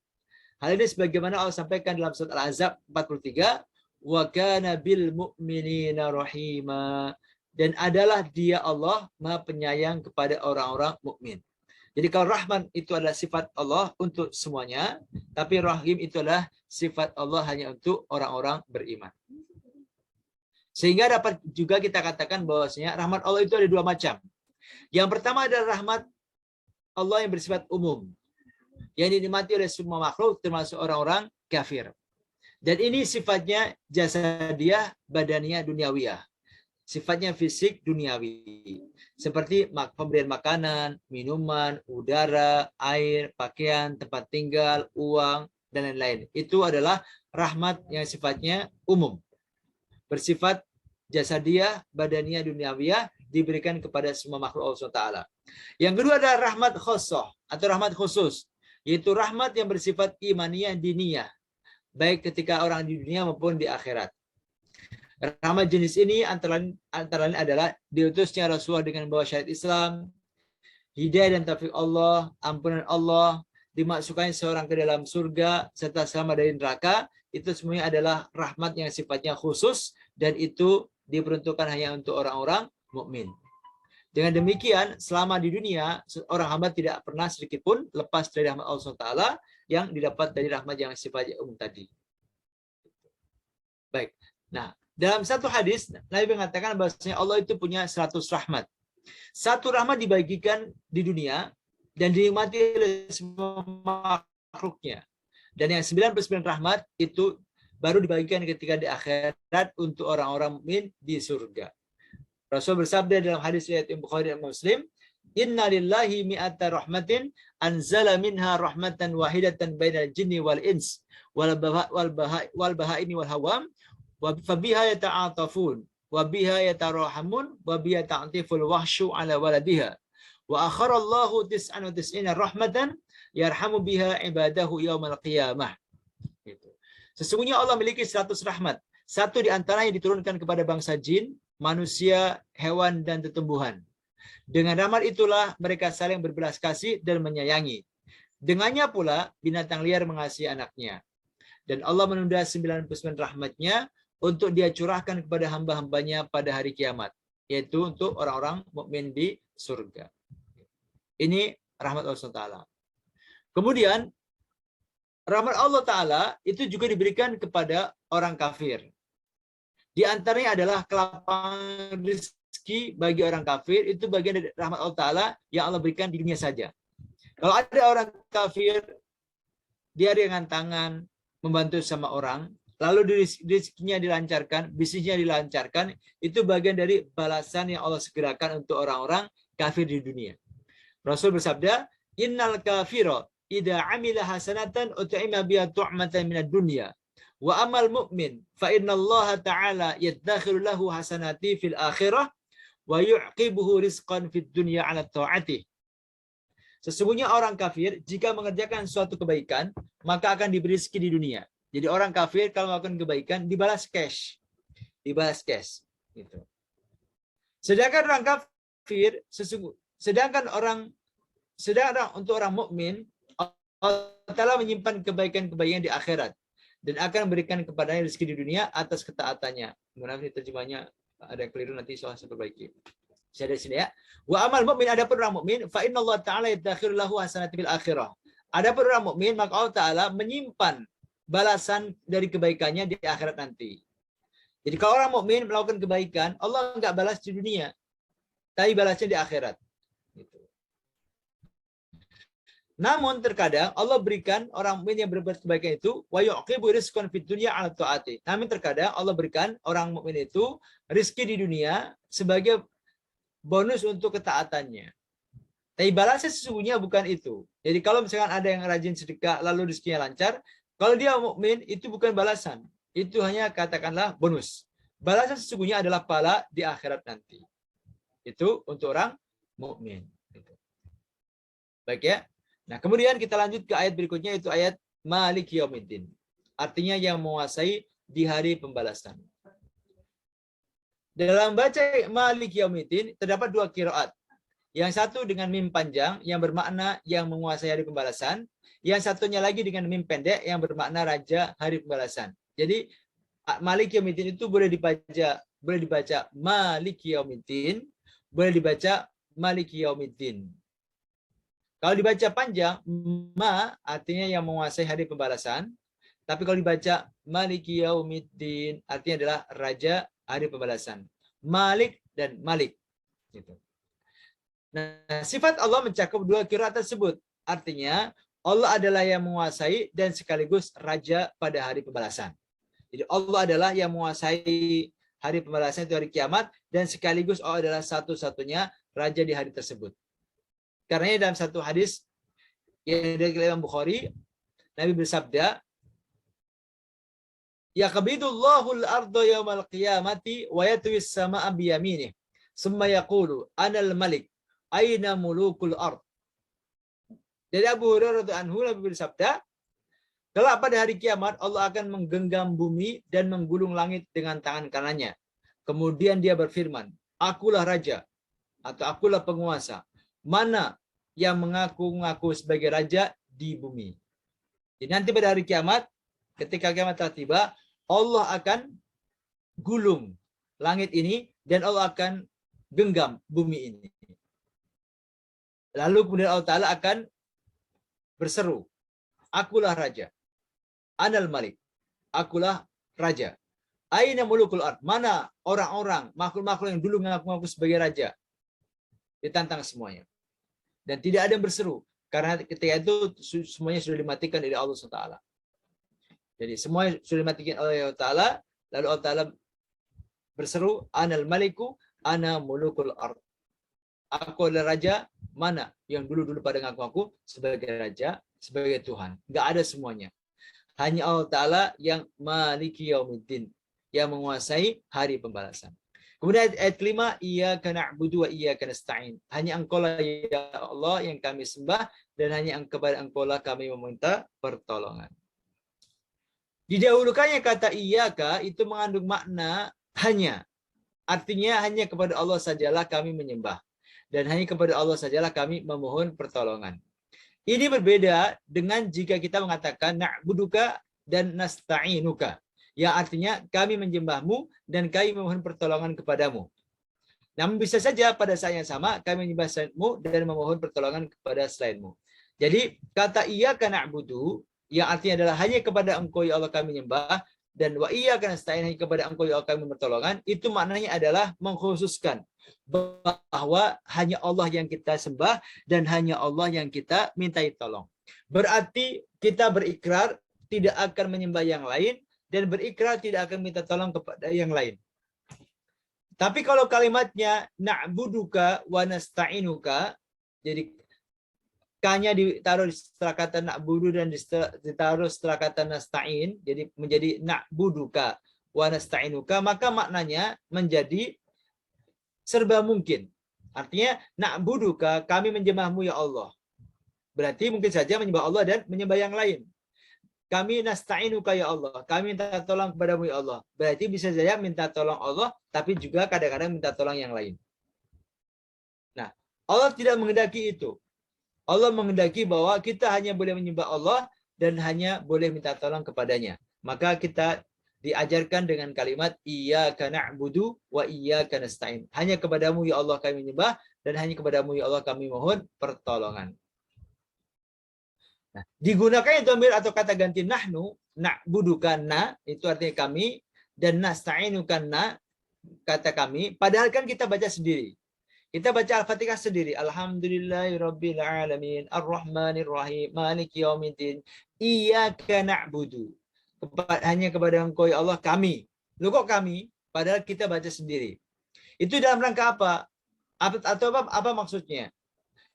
Hal ini sebagaimana Allah sampaikan dalam surat Al-Ahzab 43, wa kana bil mu'minina rahima, dan adalah Dia Allah Maha penyayang kepada orang-orang mukmin. Jadi kalau Rahman itu adalah sifat Allah untuk semuanya, tapi Rahim itu adalah sifat Allah hanya untuk orang-orang beriman. Sehingga dapat juga kita katakan bahwasanya rahmat Allah itu ada dua macam. Yang pertama adalah rahmat Allah yang bersifat umum, yang dinikmati oleh semua makhluk termasuk orang-orang kafir. Dan ini sifatnya jasadiyah, badaniyah, duniawiyah. Sifatnya fisik duniawi. Seperti pemberian makanan, minuman, udara, air, pakaian, tempat tinggal, uang, dan lain-lain. Itu adalah rahmat yang sifatnya umum. Bersifat jasadiyah, badaniyah, duniawiyah, diberikan kepada semua makhluk Allah SWT. Yang kedua adalah rahmat khosoh atau rahmat khusus, yaitu rahmat yang bersifat imaniyah, diniyah, baik ketika orang di dunia maupun di akhirat. Rahmat jenis ini antara lain adalah diutusnya Rasulullah dengan membawa syariat Islam, hidayah dan taufik Allah, ampunan Allah, dimasukkannya seorang ke dalam surga serta selamat dari neraka. Itu semuanya adalah rahmat yang sifatnya khusus, dan itu diperuntukkan hanya untuk orang-orang mukmin. Dengan demikian, selama di dunia, orang hamba tidak pernah sedikit pun lepas dari rahmat Allah SWT yang didapat dari rahmat yang sifatnya umum tadi. Baik. Nah, dalam satu hadis, Nabi mengatakan bahwasanya Allah itu punya 100 rahmat. Satu rahmat dibagikan di dunia dan dinikmati oleh semua makhluknya. Dan yang 99 rahmat itu baru dibagikan ketika di akhirat untuk orang-orang mukmin di surga. Rasul bersabda dalam hadis riwayat Bukhari dan Muslim, "Inna lillahi mi'ata rahmatin anzala minha rahmatan wahidatan bainal jinni wal ins wal bahaini wal hawam wa fabiha yata'atafun wa biha yatarahamun wa biha ta'tiful wahsyu ala waladiha wa akharallahu 99 rahmatan yarhamu biha ibadahu yaumal qiyamah." Gitu. Sesungguhnya Allah memiliki 100 rahmat. Satu di antaranya diturunkan kepada bangsa jin, manusia, hewan, dan tumbuhan. Dengan rahmat itulah mereka saling berbelas kasih dan menyayangi. Dengannya pula binatang liar mengasihi anaknya. Dan Allah menunda 99 rahmatnya untuk Dia curahkan kepada hamba-hambanya pada hari kiamat, yaitu untuk orang-orang mukmin di surga. Ini rahmat Allah SWT. Kemudian rahmat Allah Ta'ala itu juga diberikan kepada orang kafir. Di antaranya adalah kelapangan rezeki bagi orang kafir, itu bagian dari rahmat Allah Ta'ala yang Allah berikan di dunia saja. Kalau ada orang kafir, dia dengan tangan membantu sama orang, lalu rezekinya dilancarkan, bisnisnya dilancarkan, itu bagian dari balasan yang Allah segerakan untuk orang-orang kafir di dunia. Rasul bersabda, "Innal kafira idza amila hasanatan ut'ima biha tu'matan minad dunya. Wa amal mu'min fa inna Allah ta'ala yadakhiru lahu hasanati fil akhirah wa yu'qibuhu rizqan fid dunya 'ala ta'atih." Sesungguhnya orang kafir jika mengerjakan suatu kebaikan, maka akan diberi rezeki di dunia. Jadi orang kafir kalau melakukan kebaikan dibalas cash. Dibalas cash gitu. Sedangkan orang kafir sedangkan untuk orang mukmin Allah Ta'ala menyimpan kebaikan-kebaikan di akhirat dan akan memberikan kepadanya rezeki di dunia atas ketaatannya. Maaf ini terjemahnya ada yang keliru, nanti soal saya perbaiki. Saya dari sini ya. Wa amal mukmin, adapun orang mukmin, fa inna Allah Ta'ala yadakhiru lahu hasanati fil akhirah. Adapun orang mukmin, maka Allah Ta'ala menyimpan balasan dari kebaikannya di akhirat nanti. Jadi kalau orang mukmin melakukan kebaikan, Allah enggak balas di dunia, tapi balasnya di akhirat. Gitu. Namun terkadang Allah berikan orang mukmin yang berbuat kebaikan itu wa yuqibu rizqan fid dunya 'ala ta'ati. Namun terkadang Allah berikan orang mukmin itu rezeki di dunia sebagai bonus untuk ketaatannya. Tapi balasnya sesungguhnya bukan itu. Jadi kalau misalkan ada yang rajin sedekah lalu rezekinya lancar, kalau dia mukmin itu bukan balasan. Itu hanya katakanlah bonus. Balasan sesungguhnya adalah pahala di akhirat nanti. Itu untuk orang mukmin. Baik ya. Nah, kemudian kita lanjut ke ayat berikutnya, itu ayat Maliki Yaumiddin. Artinya yang menguasai di hari pembalasan. Dalam baca Maliki Yaumiddin terdapat dua qiraat. Yang satu dengan mim panjang yang bermakna yang menguasai hari pembalasan. Yang satunya lagi dengan mim pendek yang bermakna raja hari pembalasan. Jadi Maliki Yaumiddin itu boleh dibaca Maliki Yaumiddin, boleh dibaca Maliki Yaumiddin. Kalau dibaca panjang, ma artinya yang menguasai hari pembalasan. Tapi kalau dibaca Maliki Yaumiddin artinya adalah raja hari pembalasan. Malik dan Malik. Gitu. Nah, sifat Allah mencakup dua qiraat tersebut. Artinya Allah adalah yang menguasai dan sekaligus raja pada hari pembalasan. Jadi Allah adalah yang menguasai hari pembalasan itu hari kiamat, dan sekaligus Allah adalah satu-satunya raja di hari tersebut. Karena dalam satu hadis yang dari Imam Bukhari, Nabi bersabda, "Yaqbidullahu al-ardha yawmal qiyamati wa yatwi as-samaa'a bi yaminih, summa yaqulu anal malik, aina mulukul ard." Dari Abu Hurairah anhu, Nabi bersabda, kelak pada hari kiamat Allah akan menggenggam bumi dan menggulung langit dengan tangan kanannya. Kemudian dia berfirman, "Akulah raja," atau "Akulah penguasa. Mana yang mengaku-ngaku sebagai raja di bumi?" Jadi nanti pada hari kiamat, ketika kiamat telah tiba, Allah akan gulung langit ini dan Allah akan genggam bumi ini. Lalu kemudian Allah Ta'ala akan berseru, "Akulah raja. Anal malik. Akulah raja. Aina mulukul ard." Mana orang-orang, makhluk-makhluk yang dulu mengaku-ngaku sebagai raja? Ditantang semuanya. Dan tidak ada yang berseru. Karena ketika itu semuanya sudah dimatikan oleh Allah SWT. Jadi semua sudah dimatikan oleh Allah Ta'ala. Lalu Allah Ta'ala berseru, "Anal maliku, ana mulukul ard." Aku adalah raja. Mana yang dulu-dulu pada ngaku-ngaku sebagai raja, sebagai Tuhan. Nggak ada semuanya. Hanya Allah Ta'ala yang Maliki Yaumiddin, yang menguasai hari pembalasan. Kemudian ayat kelima, Iyyaka na'budu wa iyyaka nasta'in. Hanya Engkau lah ya Allah yang kami sembah, dan hanya kepada Engkau lah kami meminta pertolongan. Didahulukannya kata iyyaka itu mengandung makna hanya. Artinya hanya kepada Allah sajalah kami menyembah, dan hanya kepada Allah sajalah kami memohon pertolongan. Ini berbeda dengan jika kita mengatakan na'buduka dan nasta'inuka, yang artinya kami menyembahmu dan kami memohon pertolongan kepadamu. Namun bisa saja pada saat yang sama kami menyembahmu dan memohon pertolongan kepada selainmu. Jadi kata iyyaka na'budu yang artinya adalah hanya kepada Engkau ya Allah kami menyembah, dan wa iyyaka nasta'in, hanya kepada Engkau ya Allah kami pertolongan, itu maknanya adalah mengkhususkan bahwa hanya Allah yang kita sembah dan hanya Allah yang kita mintai tolong. Berarti kita berikrar tidak akan menyembah yang lain dan berikrar tidak akan minta tolong kepada yang lain. Tapi kalau kalimatnya na'buduka wa nasta'inuka, jadi K-nya ditaruh setelah kata na'budu dan ditaruh setelah kata nasta'in, jadi menjadi na'buduka wa nasta'inuka, maka maknanya menjadi serba mungkin. Artinya na'buduka, kami menyembahmu ya Allah. Berarti mungkin saja menyembah Allah dan menyembah yang lain. Kami nasta'inuka ya Allah, kami minta tolong kepadamu ya Allah. Berarti bisa saja minta tolong Allah, tapi juga kadang-kadang minta tolong yang lain. Nah, Allah tidak menghendaki itu. Allah menghendaki bahwa kita hanya boleh menyembah Allah dan hanya boleh minta tolong kepadanya. Maka kita diajarkan dengan kalimat iyyaka na'budu wa iyyaka nasta'in. Hanya kepadamu ya Allah kami menyembah dan hanya kepadamu ya Allah kami mohon pertolongan. Nah, digunakannya dhamir atau kata ganti nahnu, na'buduka na, itu artinya kami, dan nasta'inuka na, kata kami, padahal kan kita baca sendiri. Kita baca Al-Fatihah sendiri. Alhamdulillahirabbil alamin, arrahmanir rahim, maliki yaumiddin, iyyaka na'budu. Hanya kepada Engkau ya Allah kami. Loh kok kami? Padahal kita baca sendiri. Itu dalam rangka apa? Apa maksudnya?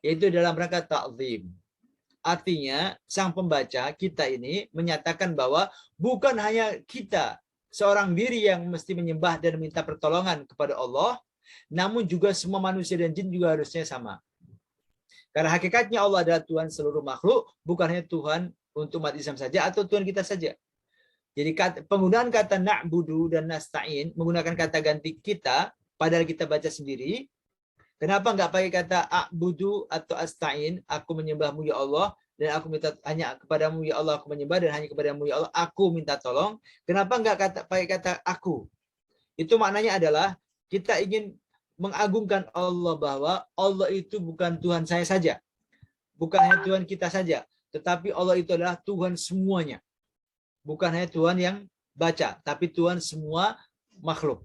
Yaitu dalam rangka ta'zim. Artinya sang pembaca kita ini menyatakan bahwa bukan hanya kita seorang diri yang mesti menyembah dan minta pertolongan kepada Allah, namun juga semua manusia dan jin juga harusnya sama. Karena hakikatnya Allah adalah Tuhan seluruh makhluk, bukan hanya Tuhan untuk umat Islam saja atau Tuhan kita saja. Jadi penggunaan kata na'budu dan nasta'in, menggunakan kata ganti kita, padahal kita baca sendiri. Kenapa nggak pakai kata a'budu atau asta'in, aku menyembahmu ya Allah, dan aku minta hanya kepadamu ya Allah aku menyembah, dan hanya kepadamu ya Allah aku minta tolong. Kenapa nggak pakai kata aku? Itu maknanya adalah kita ingin mengagungkan Allah, bahwa Allah itu bukan Tuhan saya saja, bukan hanya Tuhan kita saja, tetapi Allah itu adalah Tuhan semuanya. Bukan hanya Tuhan yang baca, tapi Tuhan semua makhluk.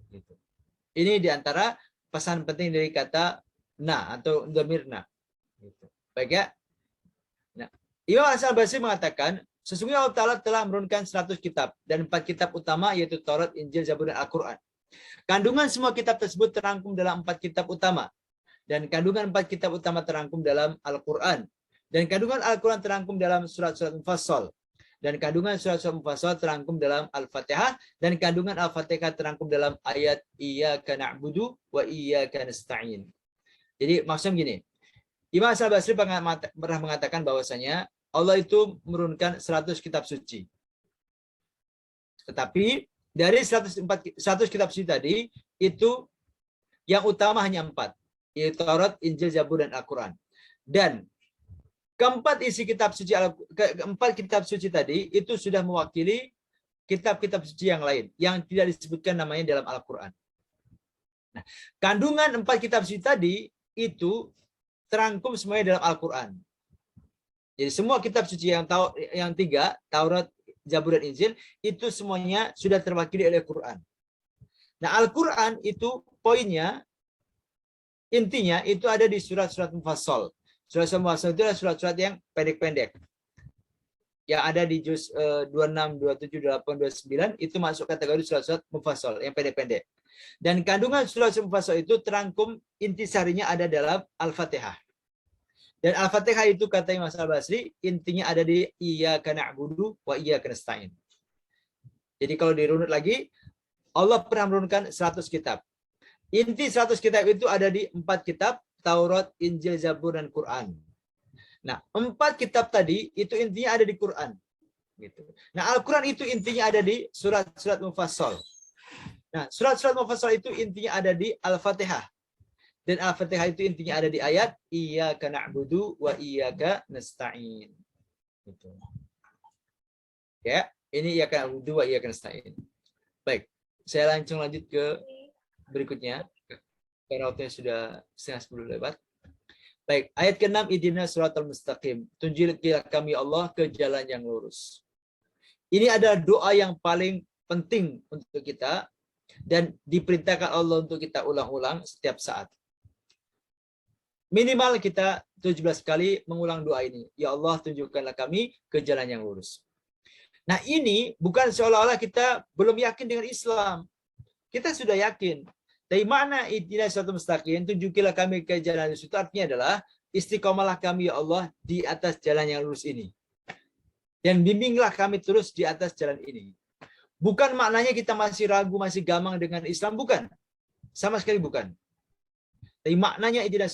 Ini diantara pesan penting dari kata na atau dhamirna. Baik ya. Nah, Imam Hasan al-Basri mengatakan, sesungguhnya Allah Ta'ala telah menurunkan 100 kitab dan 4 kitab utama, yaitu Taurat, Injil, Zabur, dan Al-Quran. Kandungan semua kitab tersebut terangkum dalam 4 kitab utama. Dan kandungan 4 kitab utama terangkum dalam Al-Quran. Dan kandungan Al-Quran terangkum dalam surat-surat Mufassal. Dan kandungan surat-surat Mufassal terangkum dalam Al-Fatihah. Dan kandungan Al-Fatihah terangkum dalam ayat Iyyaka na'budu wa iyyaka nasta'in. Jadi maksudnya begini. Imam Hasan al-Basri pernah mengatakan bahwasanya Allah itu menurunkan 100 kitab suci. Tetapi dari 100 kitab suci tadi, itu yang utama hanya 4. Yaitu Taurat, Injil, Zabur, dan Al-Quran. Dan keempat kitab suci tadi itu sudah mewakili kitab-kitab suci yang lain yang tidak disebutkan namanya dalam Al-Quran. Nah, kandungan 4 kitab suci tadi itu terangkum semuanya dalam Al-Quran. Jadi semua kitab suci yang 3, Taurat, Zabur, dan Injil, itu semuanya sudah terwakili oleh Quran. Nah, Al-Quran itu poinnya, intinya itu ada di surat-surat Mufassal. Surat-surat Mufassal itu adalah surat-surat yang pendek-pendek. Yang ada di juz 26, 27, 28, 29, itu masuk kategori surat-surat Mufassal yang pendek-pendek. Dan kandungan surat-surat Mufassal itu terangkum intisarinya ada dalam Al-Fatihah. Dan Al-Fatihah itu kata Imam Hasan al-Basri, intinya ada di Iyyaka na'budu wa iyyaka nasta'in. Jadi kalau dirunut lagi, Allah pernah menurunkan 100 kitab. Inti 100 kitab itu ada di 4 kitab, Taurat, Injil, Zabur, dan Quran. Nah, 4 kitab tadi itu intinya ada di Quran. Gitu. Nah, Al-Quran itu intinya ada di surat-surat Mufassal. Nah, surat-surat Mufassal itu intinya ada di Al-Fatihah. Dan Al-Fatihah itu intinya ada di ayat Iyyaka na'budu wa iyyaka nasta'in. Gitu. Ya, ini Iyyaka na'budu wa iyyaka nasta'in. Baik, saya langsung lanjut ke berikutnya. Karena waktunya sudah 9:30 lewat. Baik, ayat ke-6, Ihdinas siratal mustaqim. Tunjukilah kami Allah ke jalan yang lurus. Ini adalah doa yang paling penting untuk kita dan diperintahkan Allah untuk kita ulang-ulang setiap saat. Minimal kita 17 kali mengulang doa ini. Ya Allah, tunjukkanlah kami ke jalan yang lurus. Nah, ini bukan seolah-olah kita belum yakin dengan Islam. Kita sudah yakin. Tapi mana ihdinas siratal mustaqim, tunjukilah kami ke jalan lurus, itu artinya adalah istiqomalah kami ya Allah di atas jalan yang lurus ini. Dan bimbinglah kami terus di atas jalan ini. Bukan maknanya kita masih ragu, masih gamang dengan Islam, bukan. Sama sekali bukan. Tapi maknanya ihdinas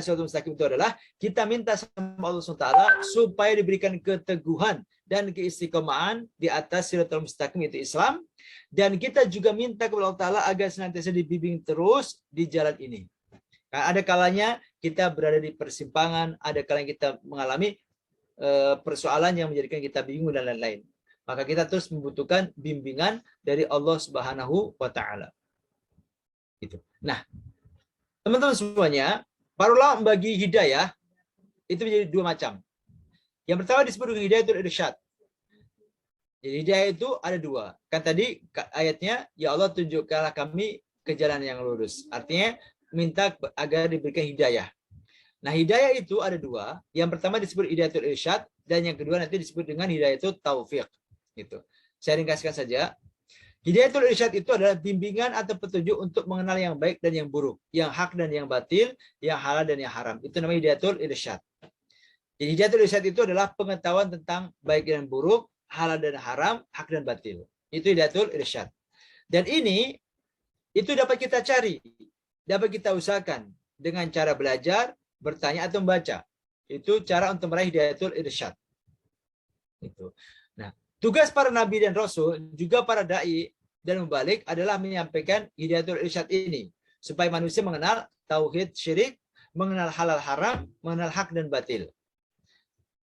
siratal mustaqim itu adalah kita minta sama Allah SWT supaya diberikan keteguhan dan keistiqomahan di atas siratal mustaqim, itu Islam. Dan kita juga minta kepada Allah Ta'ala agar senantiasa dibimbing terus di jalan ini. Ada kalanya kita berada di persimpangan, ada kalanya kita mengalami persoalan yang menjadikan kita bingung dan lain-lain. Maka kita terus membutuhkan bimbingan dari Allah Subhanahu wa Ta'ala. Gitu. Nah, teman-teman semuanya, para ulama membagi hidayah itu menjadi 2 macam. Yang pertama disebut dengan hidayah itu irsyad. Jadi hidayah itu ada 2. Kan tadi ayatnya, ya Allah tunjukkanlah kami ke jalan yang lurus. Artinya minta agar diberikan hidayah. Nah, hidayah itu ada 2. Yang pertama disebut hidayatul irsyad dan yang kedua nanti disebut dengan hidayatul taufiq. Gitu. Saya ringkaskan saja. Hidayatul irsyad itu adalah bimbingan atau petunjuk untuk mengenal yang baik dan yang buruk, yang hak dan yang batil, yang halal dan yang haram. Itu namanya hidayatul irsyad. Jadi hidayatul irsyad itu adalah pengetahuan tentang baik dan buruk, halal dan haram, hak dan batil. Itu hidayatul irsyad. Dan ini itu dapat kita cari, dapat kita usahakan dengan cara belajar, bertanya atau membaca. Itu cara untuk meraih hidayatul irsyad. Itu. Nah, tugas para nabi dan rasul, juga para dai dan mubalik adalah menyampaikan hidayatul irsyad ini supaya manusia mengenal tauhid syirik, mengenal halal haram, mengenal hak dan batil.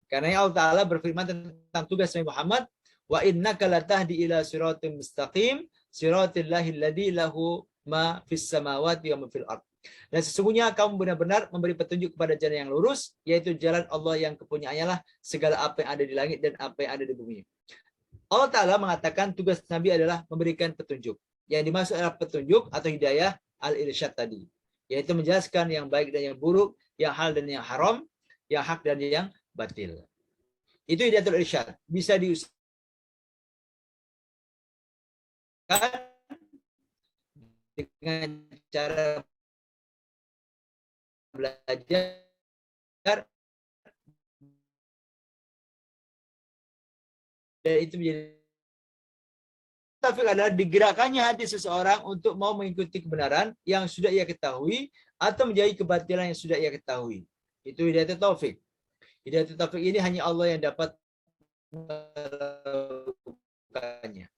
Karena Allah Ta'ala berfirman tentang tugas Nabi Muhammad, wa innaka latahdi ila siratim mustaqim, siratillahi alladzi lahu ma fis samawati wa ma fil ard. Dan sesungguhnya kamu benar-benar memberi petunjuk kepada jalan yang lurus, yaitu jalan Allah yang kepunyaannya lah segala apa yang ada di langit dan apa yang ada di bumi. Allah Ta'ala mengatakan tugas Nabi adalah memberikan petunjuk. Yang dimaksud adalah petunjuk atau hidayah al-irsyad tadi, yaitu menjelaskan yang baik dan yang buruk, yang halal dan yang haram, yang hak dan yang batil. Itu hidayatul irsyad. Bisa diusahakan dengan cara belajar dan itu menjadi taufik adalah digerakkannya hati seseorang untuk mau mengikuti kebenaran yang sudah ia ketahui atau menjauhi kebatilan yang sudah ia ketahui. Itu hidayatul taufik. Hidayatul taufik ini hanya Allah yang dapat melakukannya.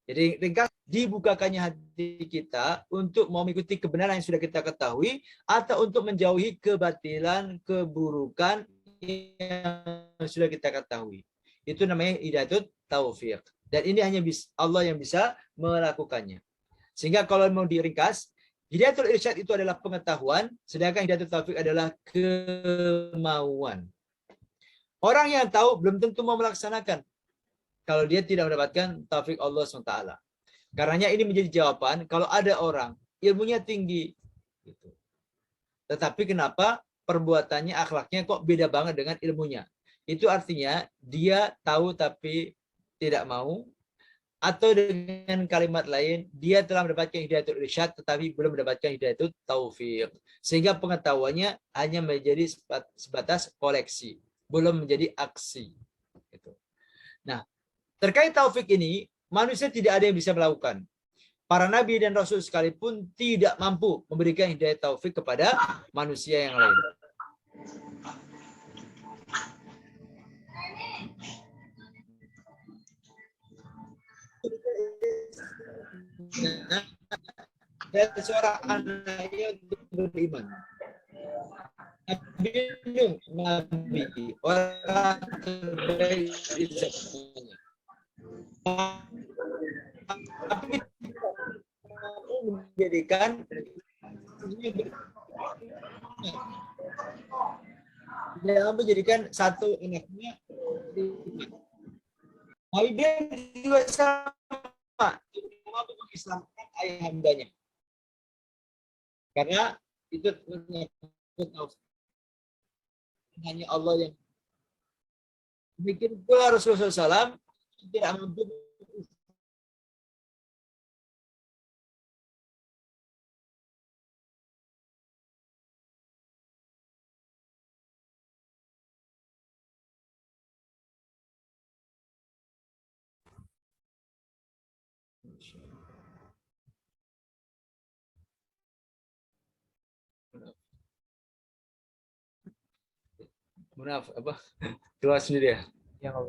Jadi ringkas, dibukakannya hati kita untuk mau mengikuti kebenaran yang sudah kita ketahui atau untuk menjauhi kebatilan, keburukan yang sudah kita ketahui. Itu namanya hidayatul taufik. Dan ini hanya Allah yang bisa melakukannya. Sehingga kalau mau diringkas, hidayatul irsyad itu adalah pengetahuan, sedangkan hidayatul taufik adalah kemauan. Orang yang tahu belum tentu mau melaksanakan kalau dia tidak mendapatkan taufik Allah SWT. Karenanya ini menjadi jawaban kalau ada orang ilmunya tinggi, gitu. Tetapi kenapa perbuatannya, akhlaknya kok beda banget dengan ilmunya? Itu artinya dia tahu tapi tidak mau, atau dengan kalimat lain, dia telah mendapatkan hidayatul irsyad tetapi belum mendapatkan hidayatul taufik. Sehingga pengetahuannya hanya menjadi sebatas koleksi, belum menjadi aksi. Gitu. Nah, terkait taufik ini, manusia tidak ada yang bisa melakukan. Para nabi dan rasul sekalipun tidak mampu memberikan hidayah taufik kepada manusia yang lain. Dan seorang anaknya untuk beriman. Nabi, orang terbaik di zamannya. Tapi menjadikan dia menjadikan satu anaknya Habibie juga sama mampu mengislamkan ayah hambanya, karena itu hanya Allah yang bikin pula Rasulullah SAW tidak mampu. Maaf, apa? Keluar sendiri ya.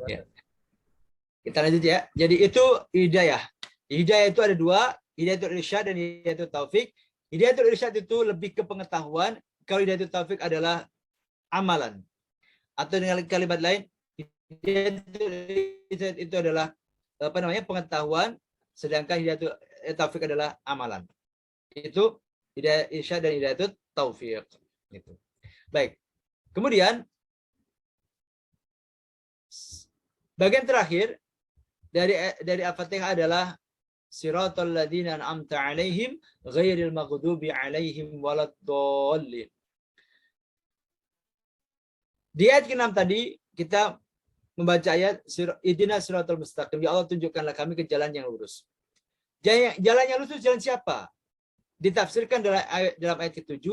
Ya. Kita lanjut ya. Jadi itu hidayah. Hidayah itu ada dua, hidayatul irsyad dan hidayatul taufik. Hidayatul irsyad itu lebih ke pengetahuan, kalau hidayatul taufik adalah amalan. Atau dengan kalimat lain, hidayatul irsyad itu adalah pengetahuan, sedangkan hidayatul taufik adalah amalan. Itu hidayah irsyad dan hidayatul taufik. Gitu. Baik. Kemudian bagian terakhir dari Al-Fatihah adalah siratal ladzina an'amta 'alaihim ghairil maghdubi 'alaihim waladdallin. Di ayat ke-6 tadi kita membaca ayat ihdinas siratal mustaqim. Ya Allah, tunjukkanlah kami ke jalan yang lurus. Jalan yang lurus itu jalan siapa? Ditafsirkan dalam ayat ke-7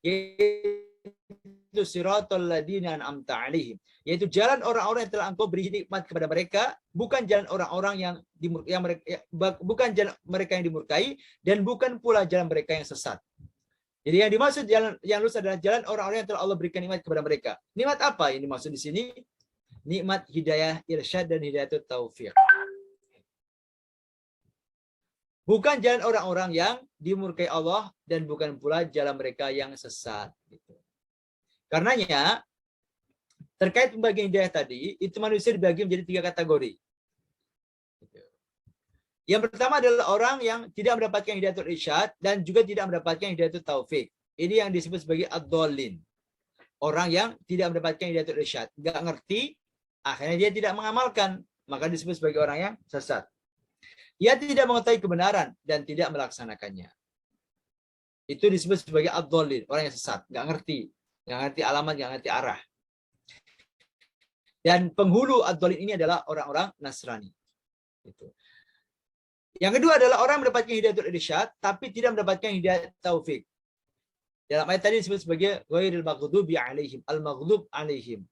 yaitu siratal ladzina an'amta 'alaihim, yaitu jalan orang-orang yang telah Engkau beri nikmat kepada mereka, bukan jalan orang-orang bukan jalan mereka yang dimurkai dan bukan pula jalan mereka yang sesat. Jadi yang dimaksud jalan yang lurus adalah jalan orang-orang yang telah Allah berikan nikmat kepada mereka. Nikmat apa yang dimaksud di sini? Nikmat hidayah irsyad dan hidayah taufik. Bukan jalan orang-orang yang dimurkai Allah dan bukan pula jalan mereka yang sesat. Karenanya terkait pembagian hidayah tadi, itu manusia dibagi menjadi 3 kategori. Yang pertama adalah orang yang tidak mendapatkan hidayatul irsyad dan juga tidak mendapatkan hidayatul taufik. Ini yang disebut sebagai ad-dallin. Orang yang tidak mendapatkan hidayatul irsyad, nggak ngerti, akhirnya dia tidak mengamalkan, maka disebut sebagai orang yang sesat. Ia tidak mengetahui kebenaran dan tidak melaksanakannya. Itu disebut sebagai ad-dallin, orang yang sesat, nggak ngerti alamat, nggak ngerti arah. Dan penghulu ad-dallin ini adalah orang-orang Nasrani. Gitu. Yang kedua adalah orang mendapatkan hidayatul irsyad tapi tidak mendapatkan hidayah taufik. Dalam ayat tadi disebut sebagai ghairil maghdubi alaihim, al-maghdub alaihim.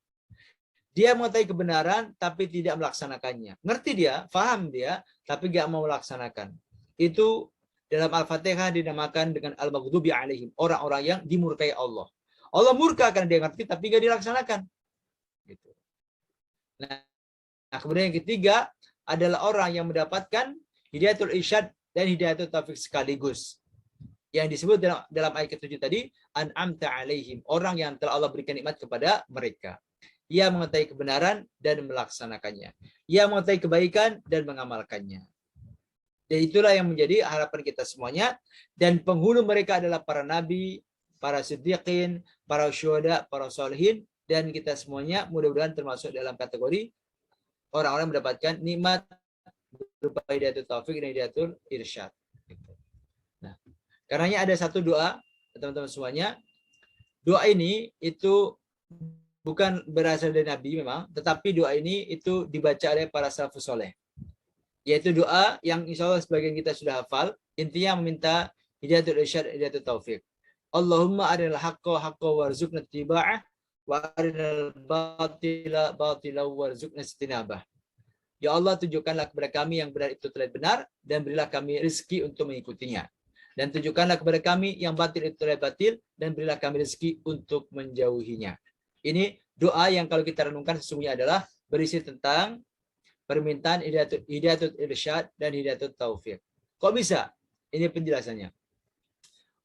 Dia mengetahui kebenaran tapi tidak melaksanakannya. Ngerti dia, paham dia, tapi tidak mau melaksanakan. Itu dalam Al-Fatihah dinamakan dengan al-maghdubi alaihim, orang-orang yang dimurkai Allah. Allah murka karena dia ngerti tapi tidak dilaksanakan. Gitu. Nah, kemudian yang ketiga adalah orang yang mendapatkan hidayatul irsyad dan hidayatul taufik sekaligus. Yang disebut dalam ayat ke-7 tadi, an'amta alaihim, orang yang telah Allah berikan nikmat kepada mereka. Ia mengetahui kebenaran dan melaksanakannya. Ia mengetahui kebaikan dan mengamalkannya. Dan itulah yang menjadi harapan kita semuanya. Dan penghulu mereka adalah para nabi, para siddiqin, para syuhada, para sholihin, dan kita semuanya mudah-mudahan termasuk dalam kategori orang-orang mendapatkan nikmat berupa hidayatul taufik dan hidayatul irsyad. Nah, karenanya ada satu doa, teman-teman semuanya. Doa ini itu bukan berasal dari Nabi memang, tetapi doa ini itu dibaca oleh para salafus soleh. Yaitu doa yang insya Allah sebagian kita sudah hafal. Intinya meminta hidayatul irsyad, hidayatul taufik. Allahumma arinal haqqa haqqa warzuqna tiba'ah wa arinal batila batila warzuqna istinabah. Ya Allah, tunjukkanlah kepada kami yang benar itu telah benar dan berilah kami rezeki untuk mengikutinya. Dan tunjukkanlah kepada kami yang batil itu telah batil dan berilah kami rezeki untuk menjauhinya. Ini doa yang kalau kita renungkan sesungguhnya adalah berisi tentang permintaan hidayatul irsyad dan hidayatul taufik. Kok bisa? Ini penjelasannya.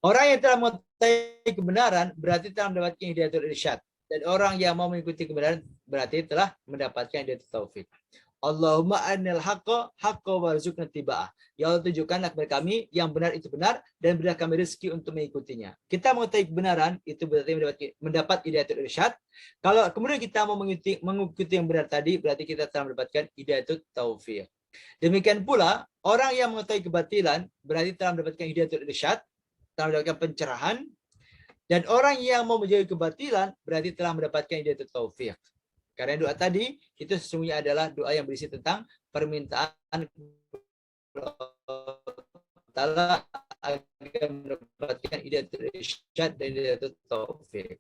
Orang yang telah mengetahui kebenaran berarti telah mendapatkan hidayatul irsyad. Dan orang yang mau mengikuti kebenaran berarti telah mendapatkan hidayatul taufik. Allahumma arinal haqqa haqqa warzuqna tiba'ah. Ya Allah, tunjukkanlah kepada kami yang benar itu benar dan berilah kami rezeki untuk mengikutinya. Kita mengetahui kebenaran itu berarti mendapat hidayatul irsyad. Kalau kemudian kita mau mengikuti yang benar tadi berarti kita telah mendapatkan hidayatul taufik. Demikian pula orang yang mengetahui kebatilan berarti telah mendapatkan hidayatul irsyad, telah mendapatkan pencerahan, dan orang yang mau menjauhi kebatilan berarti telah mendapatkan hidayatul taufik. Karena doa tadi itu sesungguhnya adalah doa yang berisi tentang permintaan Allah agar mendapatkan hidayatul irsyad dan hidayatul taufik.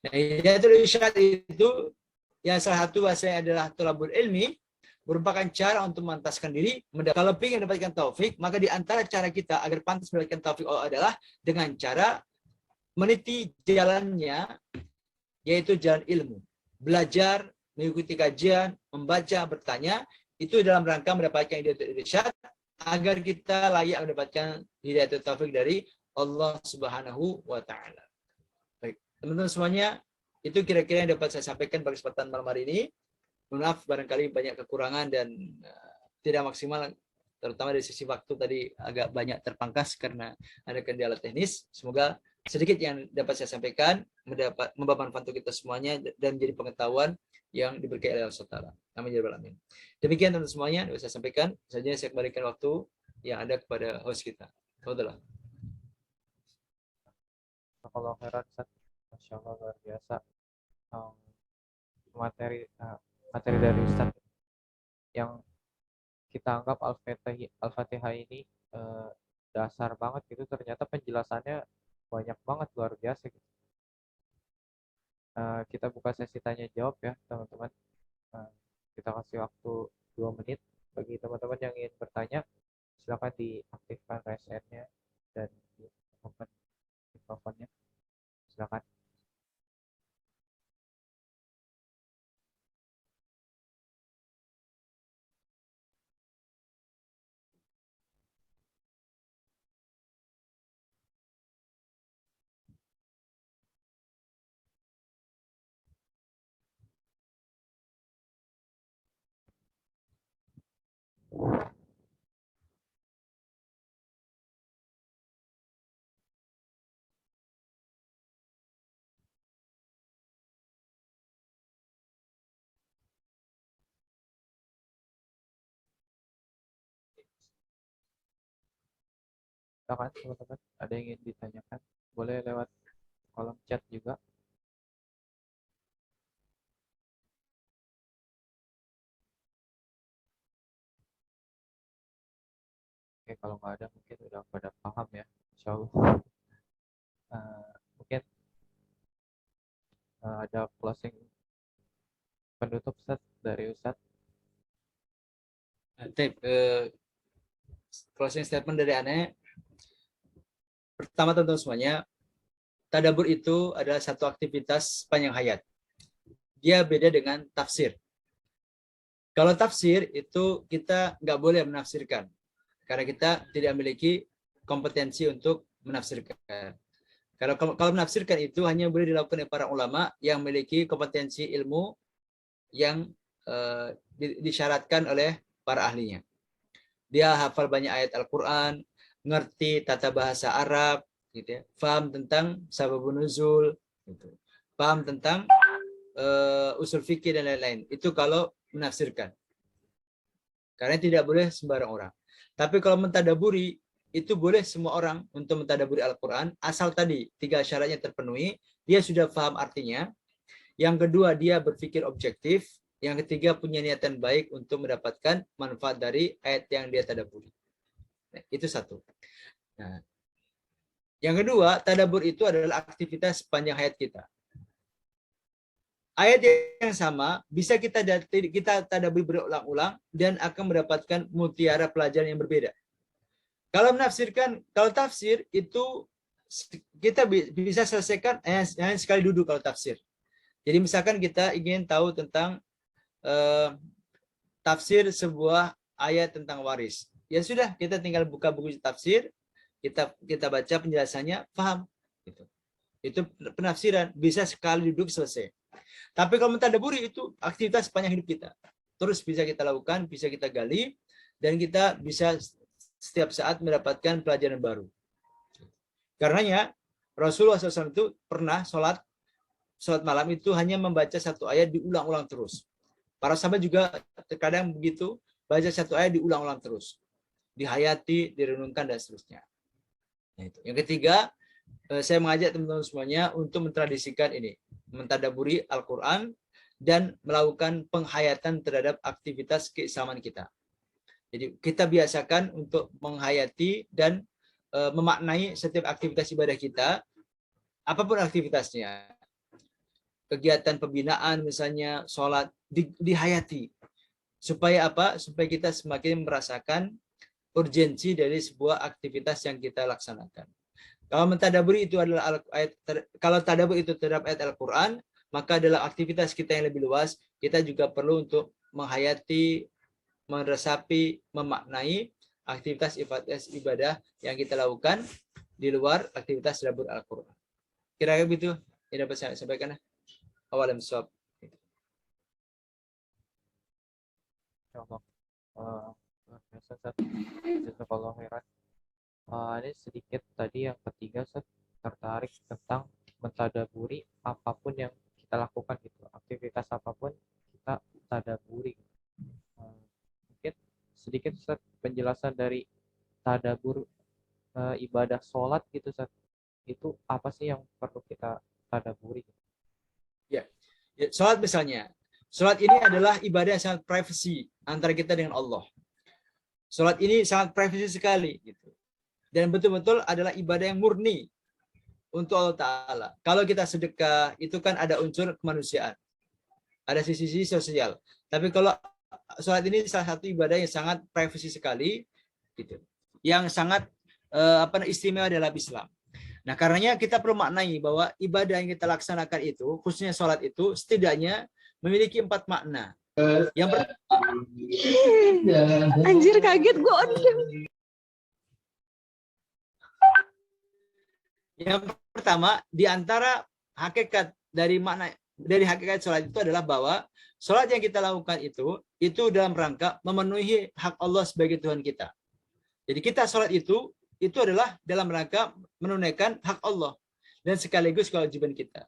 Nah, hidayatul irsyad itu yang salah satu bahasanya adalah thalabul ilmi, merupakan cara untuk memantaskan diri. Kalau ingin mendapatkan taufik, maka di antara cara kita agar pantas mendapatkan taufik Allah adalah dengan cara meniti jalannya, yaitu jalan ilmu. Belajar, mengikuti kajian, membaca, bertanya, itu dalam rangka mendapatkan hidayatul irsyad agar kita layak mendapatkan hidayatul taufik dari Allah Subhanahu wa taala. Baik, teman-teman semuanya, itu kira-kira yang dapat saya sampaikan pada kesempatan malam hari ini. Maaf barangkali banyak kekurangan dan tidak maksimal, terutama dari sisi waktu tadi agak banyak terpangkas karena ada kendala teknis. Semoga sedikit yang dapat saya sampaikan membawa manfaat untuk kita semuanya dan menjadi pengetahuan yang diberkahi oleh Allah Taala. Amin ya rabbal alamin. Demikian teman-teman semuanya yang saya sampaikan. Selanjutnya saya kembalikan waktu yang ada kepada host kita. Alhamdulillah.
Kalau khairan, Masya Allah, luar biasa. Materi dari Ustaz yang kita anggap Al-Fatihah ini dasar banget gitu, ternyata penjelasannya banyak banget, luar biasa gitu. Kita buka sesi tanya jawab ya teman-teman. Kita kasih waktu 2 menit bagi teman-teman yang ingin bertanya, silakan diaktifkan raise hand-nya dan di open mikrofon. Silakan teman-teman, ada yang ingin ditanyakan, boleh lewat kolom chat juga. Oke, kalau nggak ada mungkin udah pada paham ya, insya Allah. Mungkin ada closing penutup Ustaz dari Ustaz.
Closing statement dari Ane. Pertama teman-teman semuanya, tadabbur itu adalah satu aktivitas sepanjang hayat. Dia beda dengan tafsir. Kalau tafsir itu kita nggak boleh menafsirkan karena kita tidak memiliki kompetensi untuk menafsirkan. Kalau menafsirkan itu hanya boleh dilakukan oleh para ulama yang memiliki kompetensi ilmu yang disyaratkan oleh para ahlinya. Dia hafal banyak ayat Al-Quran, ngerti tata bahasa Arab, gitu ya, paham tentang sababun nuzul, gitu, paham tentang usul fikih dan lain-lain. Itu kalau menafsirkan. Karena tidak boleh sembarang orang. Tapi kalau mentadaburi, itu boleh semua orang untuk mentadaburi Al-Quran, asal tadi 3 syaratnya terpenuhi, dia sudah paham artinya. Yang kedua, dia berpikir objektif. Yang ketiga, punya niatan baik untuk mendapatkan manfaat dari ayat yang dia tadaburi. Nah, itu satu. Nah, yang kedua, tadabur itu adalah aktivitas sepanjang hayat kita. Ayat yang sama bisa kita tadabbur berulang-ulang dan akan mendapatkan mutiara pelajaran yang berbeda. Kalau menafsirkan, kalau tafsir itu kita bisa selesaikan hanya sekali duduk kalau tafsir. Jadi misalkan kita ingin tahu tentang tafsir sebuah ayat tentang waris. Ya sudah, kita tinggal buka buku tafsir, kita baca penjelasannya, paham. Itu penafsiran, bisa sekali duduk selesai. Tapi kalau mentadaburi itu aktivitas sepanjang hidup kita. Terus bisa kita lakukan, bisa kita gali, dan kita bisa setiap saat mendapatkan pelajaran baru. Karenanya Rasulullah SAW itu pernah sholat malam itu hanya membaca satu ayat diulang-ulang terus. Para sahabat juga terkadang begitu, baca satu ayat diulang-ulang terus. Dihayati, direnungkan, dan seterusnya. Yang ketiga, saya mengajak teman-teman semuanya untuk mentradisikan ini. Mentadaburi Al-Quran dan melakukan penghayatan terhadap aktivitas keislaman kita. Jadi kita biasakan untuk menghayati dan memaknai setiap aktivitas ibadah kita, apapun aktivitasnya. Kegiatan pembinaan misalnya, sholat, dihayati. Supaya apa? Supaya kita semakin merasakan urgensi dari sebuah aktivitas yang kita laksanakan. Kalau mentadaburi itu adalah kalau tadabbur itu terhadap ayat Al-Quran, maka adalah aktivitas kita yang lebih luas. Kita juga perlu untuk menghayati, meresapi, memaknai aktivitas ibadah yang kita lakukan di luar aktivitas tadabbur Al-Quran. Kira-kira begitu yang dapat saya sampaikan. Awalam shawab.
Ini sedikit tadi yang ketiga, saya tertarik tentang mentadaburi apapun yang kita lakukan gitu, aktivitas apapun kita tadaburi. Mungkin sedikit Ustaz, penjelasan dari tadabur ibadah sholat gitu Ustaz. Itu apa sih yang perlu kita tadaburi?
Ya, sholat misalnya. Sholat ini adalah ibadah yang sangat privasi antara kita dengan Allah. Sholat ini sangat privasi sekali gitu. Dan betul-betul adalah ibadah yang murni untuk Allah Ta'ala. Kalau kita sedekah, itu kan ada unsur kemanusiaan. Ada sisi-sisi sosial. Tapi kalau sholat ini salah satu ibadah yang sangat privasi sekali, gitu. Yang sangat istimewa dalam Islam. Nah, karenanya kita perlu maknai bahwa ibadah yang kita laksanakan itu, khususnya sholat itu, setidaknya memiliki 4 makna. Yang pertama,
anjir kaget gue.
Yang pertama, di antara hakikat dari hakikat sholat itu adalah bahwa sholat yang kita lakukan itu dalam rangka memenuhi hak Allah sebagai Tuhan kita. Jadi kita sholat itu adalah dalam rangka menunaikan hak Allah dan sekaligus kewajiban kita.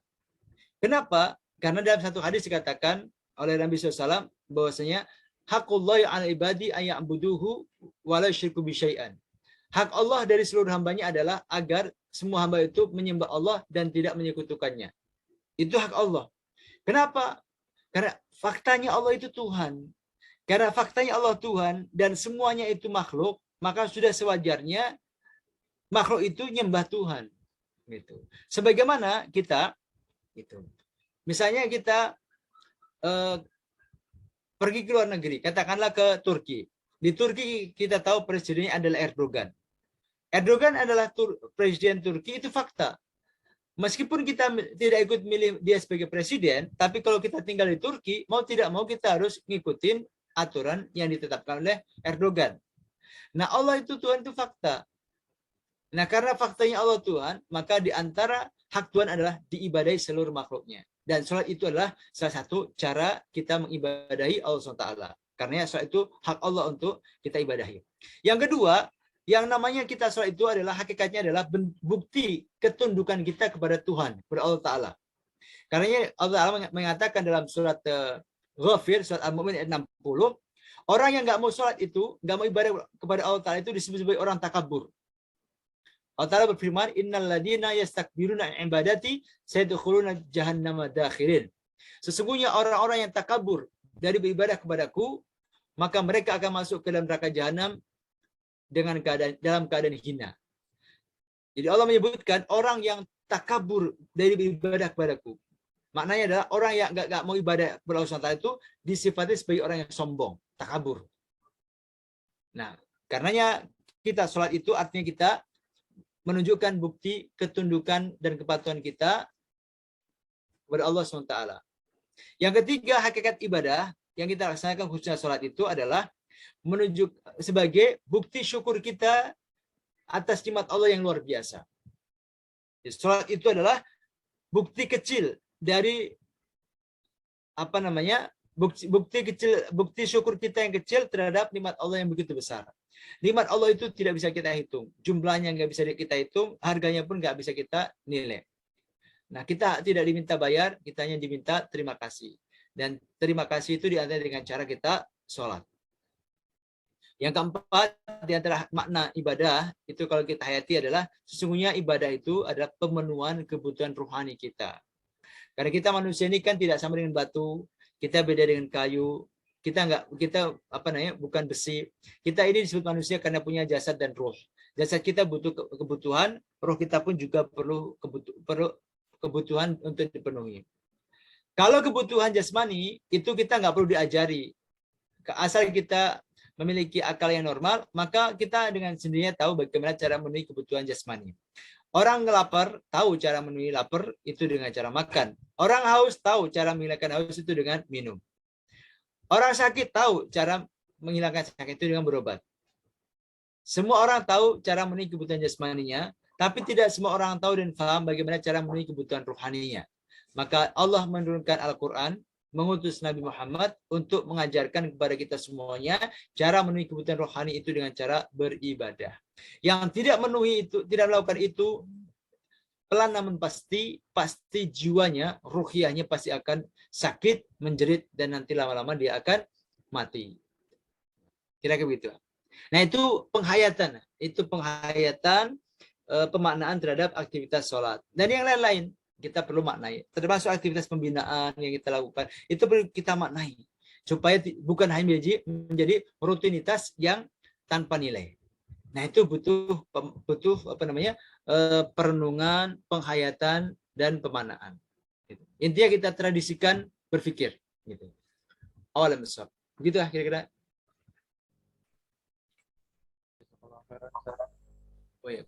Kenapa? Karena dalam satu hadis dikatakan oleh Nabi SAW bahwasanya hakullahi 'alal ibadi ayya'buduhu wa la yusyriku bisyai'an. Hak Allah dari seluruh hambanya adalah agar semua hamba itu menyembah Allah dan tidak menyekutukannya. Itu hak Allah. Kenapa? Karena faktanya Allah itu Tuhan. Karena faktanya Allah Tuhan dan semuanya itu makhluk, maka sudah sewajarnya makhluk itu nyembah Tuhan. Gitu. Sebagaimana kita, gitu. Misalnya kita pergi ke luar negeri, katakanlah ke Turki. Di Turki kita tahu presidennya adalah Erdogan. Erdogan adalah presiden Turki, itu fakta. Meskipun kita tidak ikut milih dia sebagai presiden, tapi kalau kita tinggal di Turki, mau tidak mau kita harus ngikutin aturan yang ditetapkan oleh Erdogan. Nah, Allah itu Tuhan itu fakta. Nah, karena faktanya Allah Tuhan, maka di antara hak Tuhan adalah diibadahi seluruh makhluknya. Dan sholat itu adalah salah satu cara kita mengibadahi Allah SWT. Karena sholat itu hak Allah untuk kita ibadahi. Yang kedua, yang namanya kita sholat itu adalah hakikatnya adalah bukti ketundukan kita kepada Tuhan, kepada Allah Ta'ala. Karena Allah Ta'ala mengatakan dalam surat Ghafir, surat Al-Mu'min ayat 60, orang yang nggak mau sholat itu, nggak mau ibadah kepada Allah Ta'ala itu disebut sebagai orang takabur. Allah Ta'ala berfirman, innal ladina yastakbiruna an ibadati sayadkhuluna jahannama dakhirin. Sesungguhnya orang-orang yang takabur dari beribadah kepadaku, maka mereka akan masuk ke dalam neraka jahanam dalam keadaan hina. Jadi Allah menyebutkan orang yang takabur dari beribadah kepadaku. Maknanya adalah orang yang nggak mau ibadah kepada Allah SWT itu disifati sebagai orang yang sombong, takabur. Nah, karenanya kita sholat itu artinya kita menunjukkan bukti ketundukan dan kepatuhan kita kepada Allah SWT. Yang ketiga, hakikat ibadah yang kita laksanakan khususnya sholat itu adalah menunjuk sebagai bukti syukur kita atas nikmat Allah yang luar biasa. Jadi, sholat itu adalah bukti kecil dari bukti syukur kita yang kecil terhadap nikmat Allah yang begitu besar. Nikmat Allah itu tidak bisa kita hitung, jumlahnya nggak bisa kita hitung, harganya pun nggak bisa kita nilai. Nah, kita tidak diminta bayar, kita hanya diminta terima kasih. Dan terima kasih itu diantara dengan cara kita sholat. Yang keempat, di antara makna ibadah, itu kalau kita hayati adalah, sesungguhnya ibadah itu adalah pemenuhan kebutuhan rohani kita. Karena kita manusia ini kan tidak sama dengan batu, kita beda dengan kayu, kita bukan besi. Kita ini disebut manusia karena punya jasad dan roh. Jasad kita butuh kebutuhan, roh kita pun juga perlu kebutuhan untuk dipenuhi. Kalau kebutuhan jasmani itu kita nggak perlu diajari. Asal kita memiliki akal yang normal, maka kita dengan sendirinya tahu bagaimana cara memenuhi kebutuhan jasmani. Orang lapar tahu cara memenuhi lapar itu dengan cara makan. Orang haus tahu cara menghilangkan haus itu dengan minum. Orang sakit tahu cara menghilangkan sakit itu dengan berobat. Semua orang tahu cara memenuhi kebutuhan jasmaninya, tapi tidak semua orang tahu dan paham bagaimana cara memenuhi kebutuhan rohaninya. Maka Allah menurunkan Al-Quran, mengutus Nabi Muhammad untuk mengajarkan kepada kita semuanya cara memenuhi kebutuhan rohani itu dengan cara beribadah. Yang tidak memenuhi itu, tidak melakukan itu, pelan namun pasti jiwanya, ruhiyahnya pasti akan sakit, menjerit, dan nanti lama-lama dia akan mati. Kira-kira begitu. Nah, itu penghayatan pemaknaan terhadap aktivitas sholat. Dan yang lain-lain kita perlu maknai, termasuk aktivitas pembinaan yang kita lakukan, itu perlu kita maknai supaya bukan hanya menjadi rutinitas yang tanpa nilai. Nah, itu butuh perenungan, penghayatan, dan pemaknaan. Intinya kita tradisikan berpikir. Gitu. Awalan besar. Begitu lah kira-kira. Oh ya,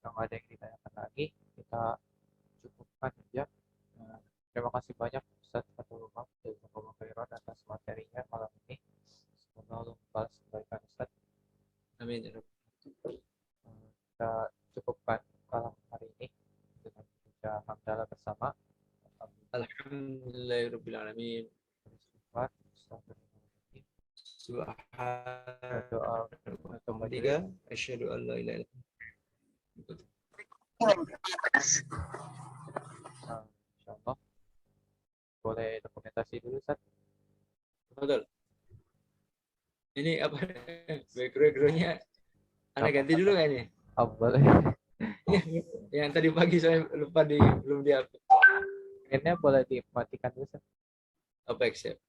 Yang ada yang ditanyakan lagi, kita cukupkan saja. Terima kasih banyak Ustaz Fathul Umam Jazakallahu khairan atas materinya malam ini. Semoga Allah membalas kebaikan Ustaz.
Amin.
Kita cukupkan malam hari ini dengan membaca hamdalah bersama.
Alhamdulillahirabbil alamin. Subhanallah. Asyhadu an la ilaha illallah.
Insyaallah. Boleh dokumentasi dulu Ustaz?
Betul. Ini apa background-nya? Anak ganti dulu kayaknya.
Oh, boleh.
Yang tadi pagi saya lupa belum di-upload.
Screen-nya boleh dimatikan dulu, Ustaz.
Apa accept?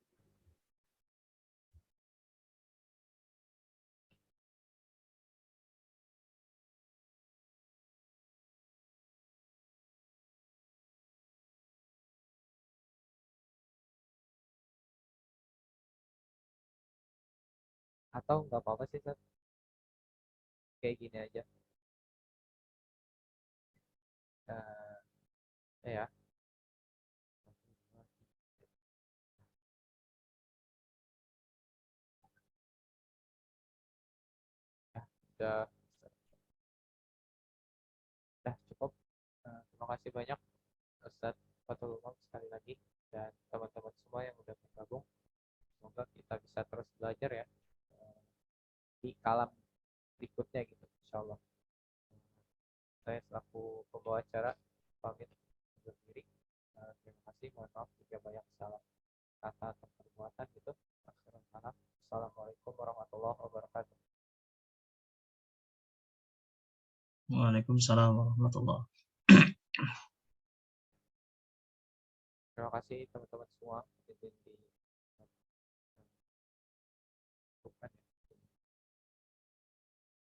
Atau nggak apa-apa sih, Ustaz. Kayak gini aja. Ya. Ya, udah cukup. Terima kasih banyak Ustaz Fathul Umam sekali lagi dan teman-teman semua yang udah bergabung. Semoga kita bisa terus belajar ya di kalam berikutnya gitu, insya Allah. Saya selaku pembawa acara pamit undur diri. Terima kasih, mohon maaf jika banyak salah kata atau perbuatan gitu. Assalamualaikum warahmatullahi wabarakatuh.
Waalaikumsalam warahmatullahi.
Terima kasih teman-teman semua. Bukan